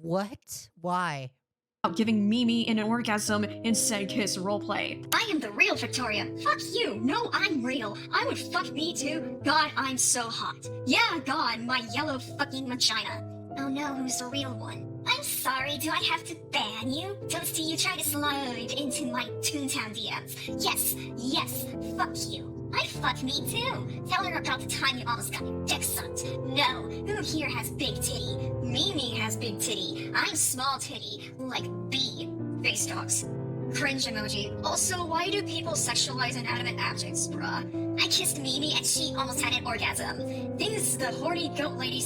What? Why? giving Mimi an orgasm in said kiss roleplay. I am the real Victoria. Fuck you. No, I'm real. I would fuck me too. God, I'm so hot. Yeah, God, my yellow fucking vagina. Oh no, who's the real one? I'm sorry, do I have to ban you? Toasty, you try to slide into my Toontown DMs. Yes, fuck you. I'd fuck me too. Tell her about the time you almost got your dick sucked. No, who here has big titty? Mimi has big titty. I'm small titty, like B. Face dogs. Cringe emoji. Also, why do people sexualize inanimate objects, bruh? I kissed Mimi and she almost had an orgasm. Think this is the horny goat lady.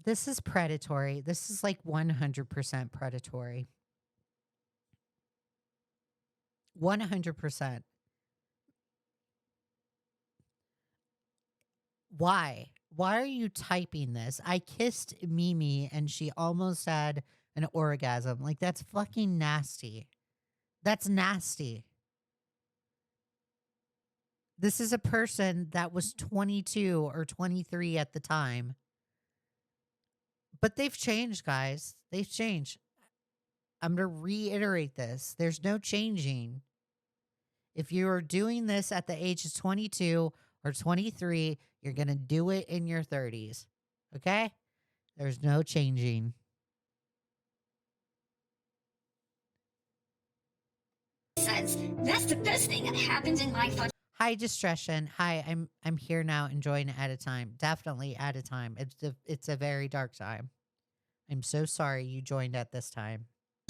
This is predatory. This is like 100% predatory. 100%. Why? Why are you typing this? I kissed Mimi and she almost had an orgasm. Like, that's fucking nasty. That's nasty. This is a person that was 22 or 23 at the time. But they've changed, guys. They've changed. I'm going to reiterate this. There's no changing. If you are doing this at the age of 22 or 23, you're going to do it in your 30s. Okay? There's no changing. Says, that's the best thing that happened in my fucking— Hi, Distression. Hi, I'm here now enjoying it at a time. Definitely at a time. It's a very dark time. I'm so sorry you joined at this time.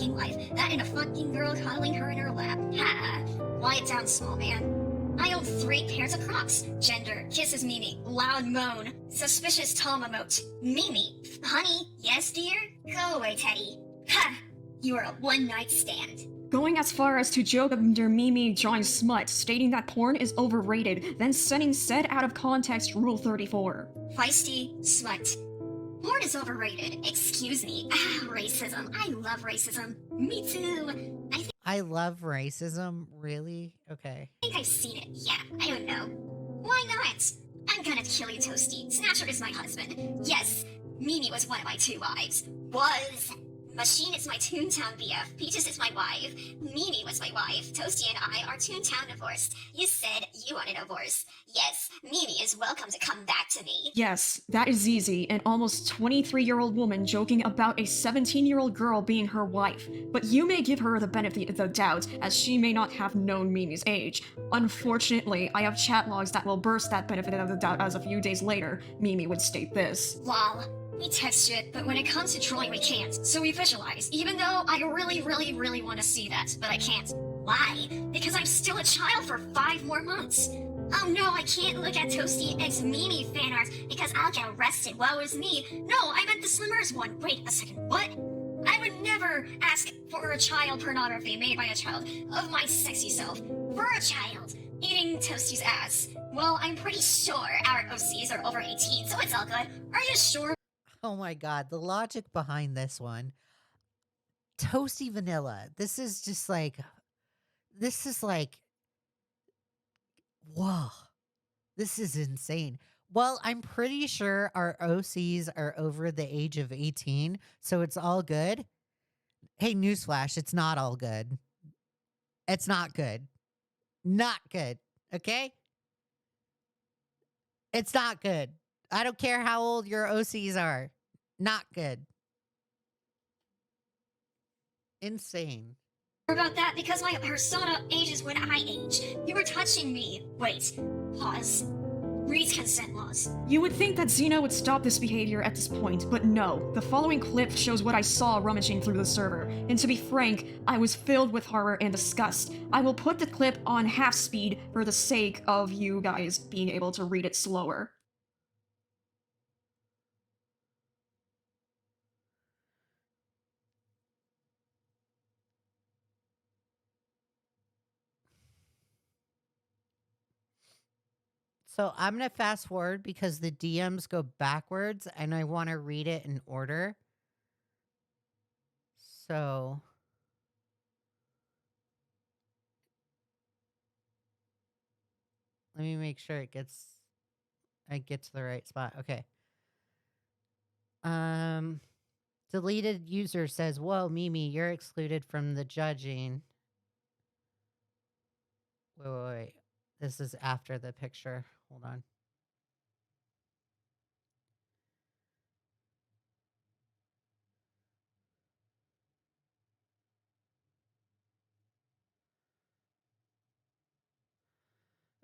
life. That and a fucking girl cuddling her in her lap. Ha! Quiet down, small man. I own 3 pairs of Crocs. Gender. Kisses Mimi. Loud moan. Suspicious Tom emote. Mimi. Honey. Yes, dear? Go away, Teddy. Ha! You are a one-night stand. Going as far as to joke under Mimi drawing smut, stating that porn is overrated, then sending said out of context Rule 34. Feisty. Smut. Porn is overrated. Excuse me. Ah, racism. I love racism. Me too. I love racism. Really? Okay. I think I've seen it. Yeah, I don't know. Why not? I'm gonna kill you, Toasty. Snatcher is my husband. Yes, Mimi was one of my 2 wives. Was. Machine is my Toontown BF. Peaches is my wife. Mimi was my wife. Toasty and I are Toontown divorced. You said you want a divorce. Yes, Mimi is welcome to come back to me. Yes, that is Zizi, an almost 23-year-old woman joking about a 17-year-old girl being her wife. But you may give her the benefit of the doubt, as she may not have known Mimi's age. Unfortunately, I have chat logs that will burst that benefit of the doubt, as a few days later, Mimi would state this. Lol. We text shit, but when it comes to trolling, we can't. So we visualize, even though I really want to see that, but I can't. Why? Because I'm still a child for 5 more months. Oh no, I can't look at Toasty X Mimi fan art because I'll get arrested. Woe is me. No, I meant the Slimmers one. Wait a second, what? I would never ask for a child pornography made by a child of my sexy self. for a child, eating Toasty's ass. Well, I'm pretty sure our OCs are over 18, so it's all good. Are you sure? Oh my god, the logic behind this one. Toasty Vanilla. This is just like, whoa. This is insane. Well, I'm pretty sure our OCs are over the age of 18, so it's all good. Hey, newsflash, it's not all good. It's not good. Not good. Okay? It's not good. I don't care how old your OCs are. Not good. Insane. About that because my persona ages when I age. You were touching me. Wait. Pause. Reads consent laws. You would think that Xena would stop this behavior at this point, but no. The following clip shows what I saw rummaging through the server, and to be frank, I was filled with horror and disgust. I will put the clip on half speed for the sake of you guys being able to read it slower. So I'm going to fast forward because the DMs go backwards and I want to read it in order. So let me make sure I get to the right spot. Okay. Deleted user says, "Whoa, Mimi, you're excluded from the judging." Wait. This is after the picture. Hold on.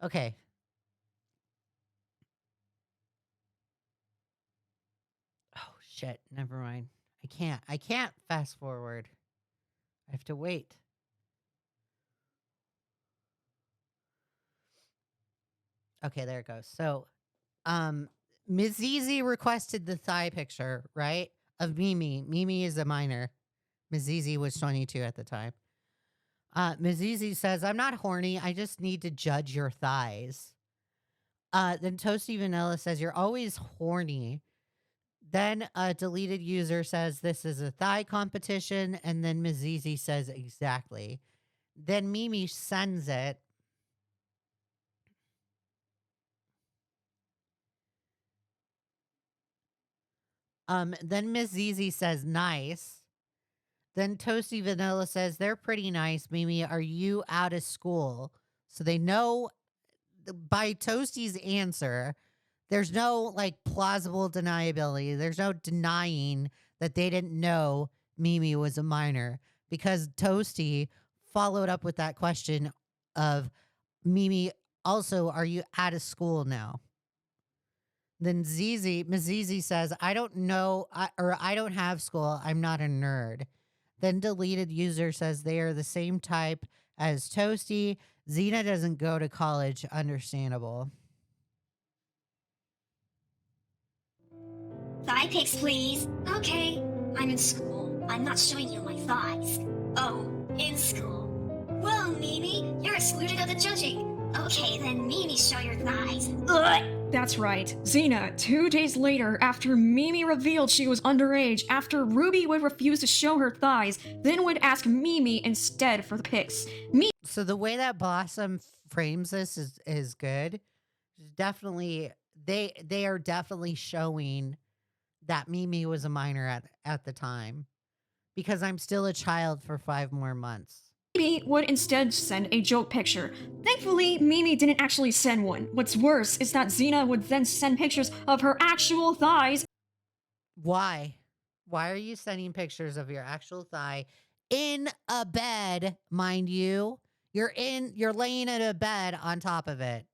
Okay. Oh, shit. Never mind. I can't fast forward. I have to wait. Okay, there it goes. So, Ms. Zizi requested the thigh picture, right? Of Mimi. Mimi is a minor. Ms. Zizi was 22 at the time. Ms. Zizi says, "I'm not horny. I just need to judge your thighs." Then Toasty Vanilla says, "You're always horny." Then a deleted user says, "This is a thigh competition." And then Ms. Zizi says, "Exactly." Then Mimi sends it. Then Miss Zizi says, "Nice." Then Toasty Vanilla says, "They're pretty nice. Mimi, are you out of school?" So they know by Toasty's answer, there's no like plausible deniability. There's no denying that they didn't know Mimi was a minor because Toasty followed up with that question of, "Mimi, also, are you out of school now?" Then Ms. Zizi says, "I don't know, I don't have school. I'm not a nerd." Then deleted user says they are the same type as Toasty. Xena doesn't go to college. Understandable. Thigh pics, please. Okay. I'm in school. I'm not showing you my thighs. Oh, in school. Whoa, Mimi, you're excluded of the judging. Okay, then Mimi, show your thighs. Ugh. That's right. Xena, 2 days later, after Mimi revealed she was underage, after Ruby would refuse to show her thighs, then would ask Mimi instead for the pics. So the way that Blossom frames this is good. Definitely, they are definitely showing that Mimi was a minor at the time because I'm still a child for 5 more months. Mimi would instead send a joke picture. Thankfully, Mimi didn't actually send one. What's worse is that Xena would then send pictures of her actual thighs. Why? Why are you sending pictures of your actual thigh in a bed, mind you? You're laying in a bed on top of it.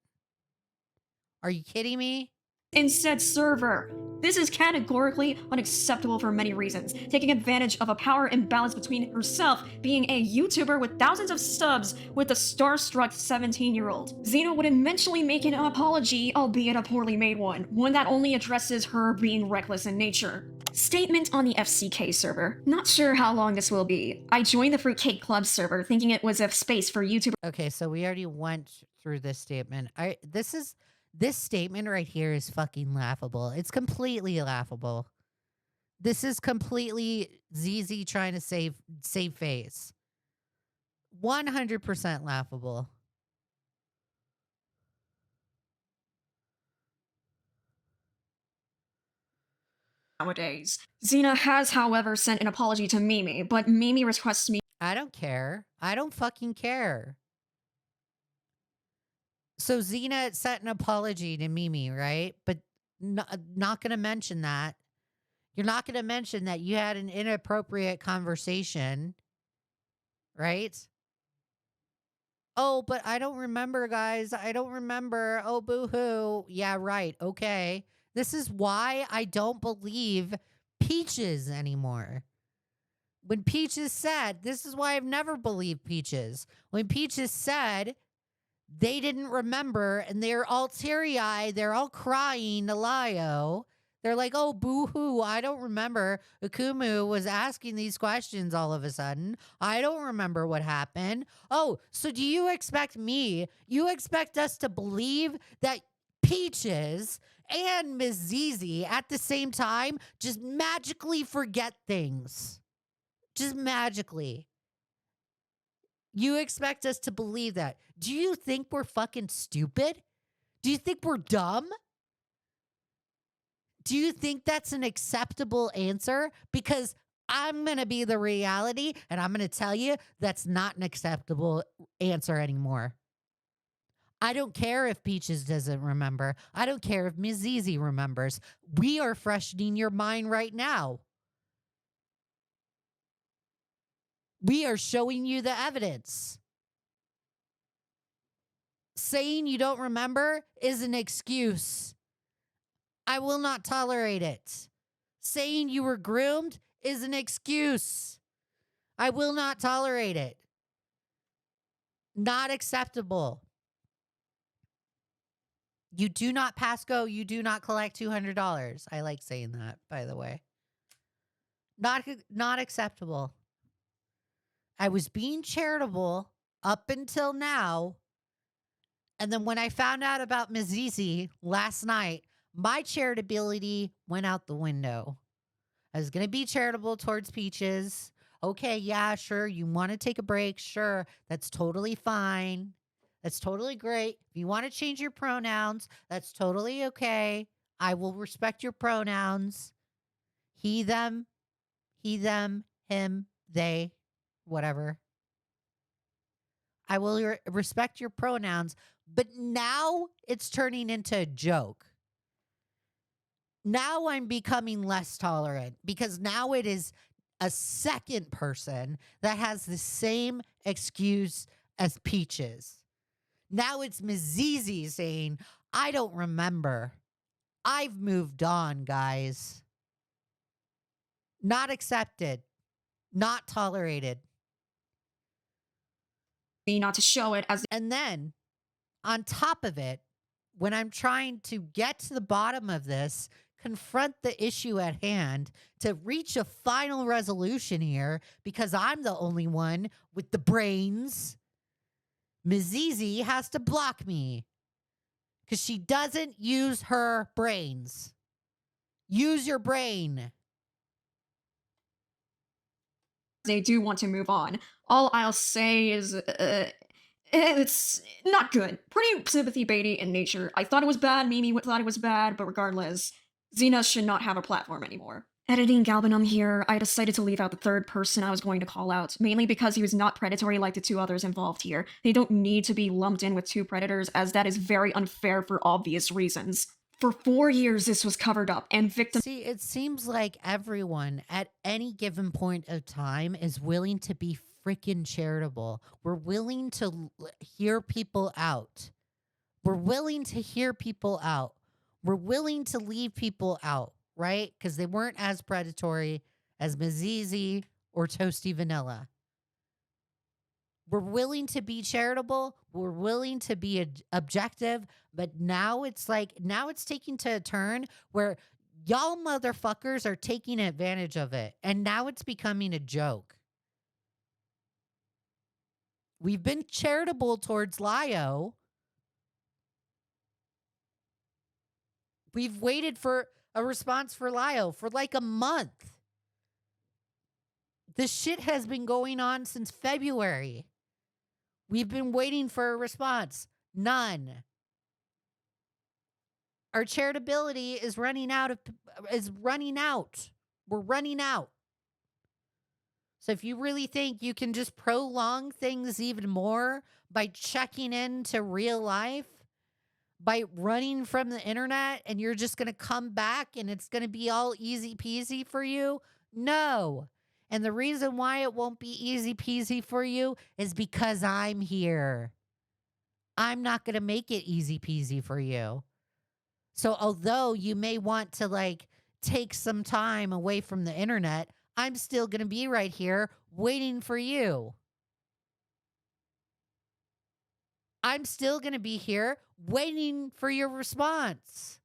Are you kidding me? In said server. This is categorically unacceptable for many reasons, taking advantage of a power imbalance between herself being a YouTuber with thousands of subs with a starstruck 17-year-old. Xena would eventually make an apology, albeit a poorly made one that only addresses her being reckless in nature. Statement on the FCK server. Not sure how long this will be. I joined the Fruitcake Club server thinking it was a space for YouTubers. Okay, so we already went through this statement. This statement right here is fucking laughable. It's completely laughable. This is completely ZZ trying to save face. 100% laughable. Nowadays. Xena has, however, sent an apology to Mimi, but Mimi requests me. I don't care. I don't fucking care. So Xena sent an apology to Mimi, right? But not going to mention that. You're not going to mention that you had an inappropriate conversation, right? Oh, but I don't remember, guys. I don't remember. Oh, boo-hoo. Yeah, right. Okay. This is why I don't believe Peaches anymore. When Peaches said, this is why I've never believed Peaches. When Peaches said they didn't remember and they're all teary-eyed, they're all crying to Lio. They're like, oh, boo-hoo, I don't remember. Akumu was asking these questions all of a sudden. I don't remember what happened. Oh, so do you expect us to believe that Peaches and Miss Zizi at the same time just magically forget things? Just magically. You expect us to believe that. Do you think we're fucking stupid? Do you think we're dumb? Do you think that's an acceptable answer? Because I'm going to be the reality and I'm going to tell you that's not an acceptable answer anymore. I don't care if Peaches doesn't remember. I don't care if Ms. Zizi remembers. We are freshening your mind right now. We are showing you the evidence. Saying you don't remember is an excuse. I will not tolerate it. Saying you were groomed is an excuse. I will not tolerate it. Not acceptable. You do not pass go. You do not collect $200. I like saying that, by the way. Not acceptable. I was being charitable up until now. And then when I found out about Ms. Zizi last night, my charitability went out the window. I was going to be charitable towards Peaches. Okay, yeah, sure. You want to take a break? Sure. That's totally fine. That's totally great. If you want to change your pronouns, that's totally okay. I will respect your pronouns. He, them, him, they, whatever. I will respect your pronouns. But now it's turning into a joke. Now I'm becoming less tolerant because now it is a second person that has the same excuse as Peaches. Now it's Ms. Zizi saying, I don't remember. I've moved on, guys. Not accepted. Not tolerated. Not to show it as. And then, on top of it, when I'm trying to get to the bottom of this, confront the issue at hand, to reach a final resolution here, because I'm the only one with the brains, Ms. Zizi has to block me because she doesn't use her brains. Use your brain. They do want to move on. All I'll say is, it's not good. Pretty sympathy baity in nature. I thought it was bad, Mimi thought it was bad, but regardless, Xena should not have a platform anymore. Editing Galbanum here, I decided to leave out the third person I was going to call out, mainly because he was not predatory like the two others involved here. They don't need to be lumped in with two predators, as that is very unfair for obvious reasons. For 4 years, this was covered up, and victims. See, it seems like everyone at any given point of time is willing to be freaking charitable. We're willing to hear people out. We're willing to hear people out. We're willing to leave people out, right? Because they weren't as predatory as Mazizi or Toasty Vanilla. We're willing to be charitable. We're willing to be objective. But now it's taking to a turn where Y'all motherfuckers are taking advantage of it, and now it's becoming a joke. We've been charitable towards Lio. We've waited for a response for Lio for like a month. This shit has been going on since February. We've been waiting for a response. None. Our charitability is running out. We're running out. So if you really think you can just prolong things even more by checking into real life, by running from the internet, and you're just going to come back and it's going to be all easy peasy for you? No. And the reason why it won't be easy peasy for you is because I'm here. I'm not going to make it easy peasy for you. So although you may want to like take some time away from the internet, I'm still going to be right here waiting for you. I'm still going to be here waiting for your response.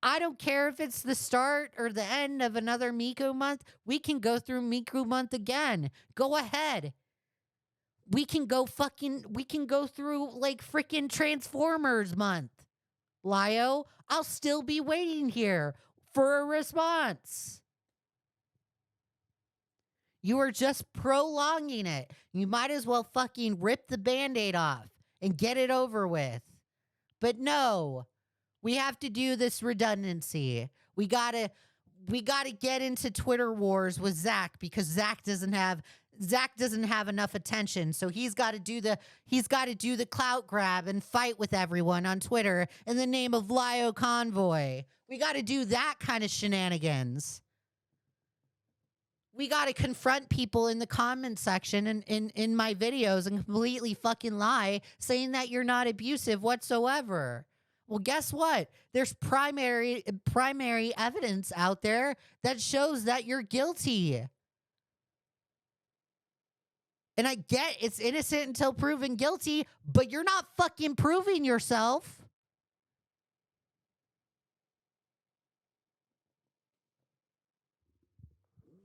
I don't care if it's the start or the end of another Miku month. We can go through Miku month again. Go ahead. We can go through like freaking Transformers month. Lio, I'll still be waiting here for a response. You are just prolonging it. You might as well fucking rip the Band-Aid off and get it over with. But no, we have to do this redundancy. We gotta get into Twitter wars with Zach because Zach doesn't have enough attention. So he's got to do the clout grab and fight with everyone on Twitter in the name of Lio Convoy. We got to do that kind of shenanigans. We got to confront people in the comment section and in my videos and completely fucking lie saying that you're not abusive whatsoever. Well, guess what? There's primary evidence out there that shows that you're guilty. And I get it's innocent until proven guilty, but you're not fucking proving yourself.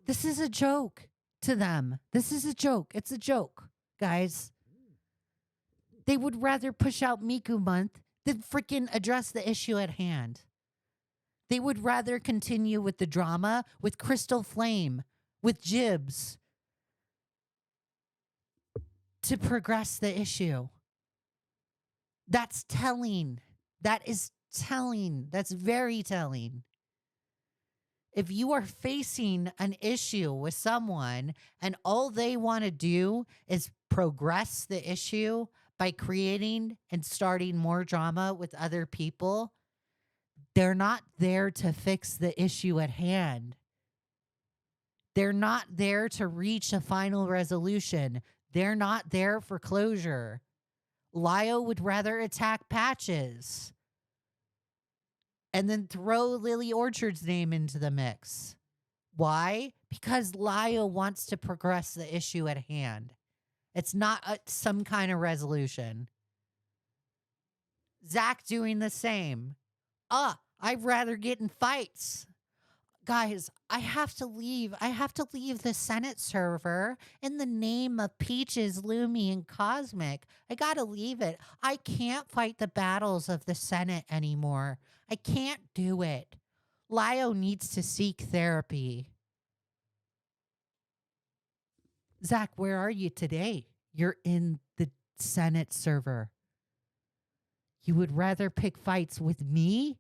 This is a joke to them. This is a joke. It's a joke, guys. They would rather push out Miku month than freaking address the issue at hand. They would rather continue with the drama with Crystal Flame, with Jibs, to progress the issue. That's telling. That is telling. That's very telling. If you are facing an issue with someone and all they want to do is progress the issue by creating and starting more drama with other people, they're not there to fix the issue at hand. They're not there to reach a final resolution. They're not there for closure. Lio would rather attack Patches and then throw Lily Orchard's name into the mix. Why? Because Lio wants to progress the issue at hand. It's not some kind of resolution. Zach doing the same. I'd rather get in fights. Guys, I have to leave. I have to leave the Senate server in the name of Peaches, Lumi, and Cosmic. I gotta leave it. I can't fight the battles of the Senate anymore. I can't do it. Lio needs to seek therapy. Zach, where are you today? You're in the Senate server. You would rather pick fights with me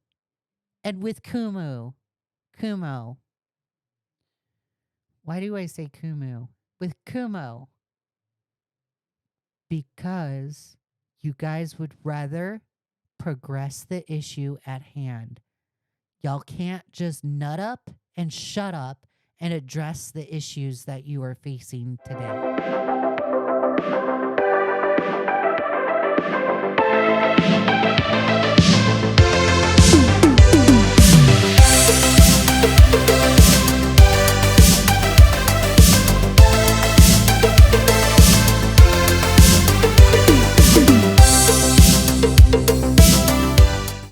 and with Kumo. Why do I say Kumu? With Kumo. Because you guys would rather progress the issue at hand. Y'all can't just nut up and shut up and address the issues that you are facing today.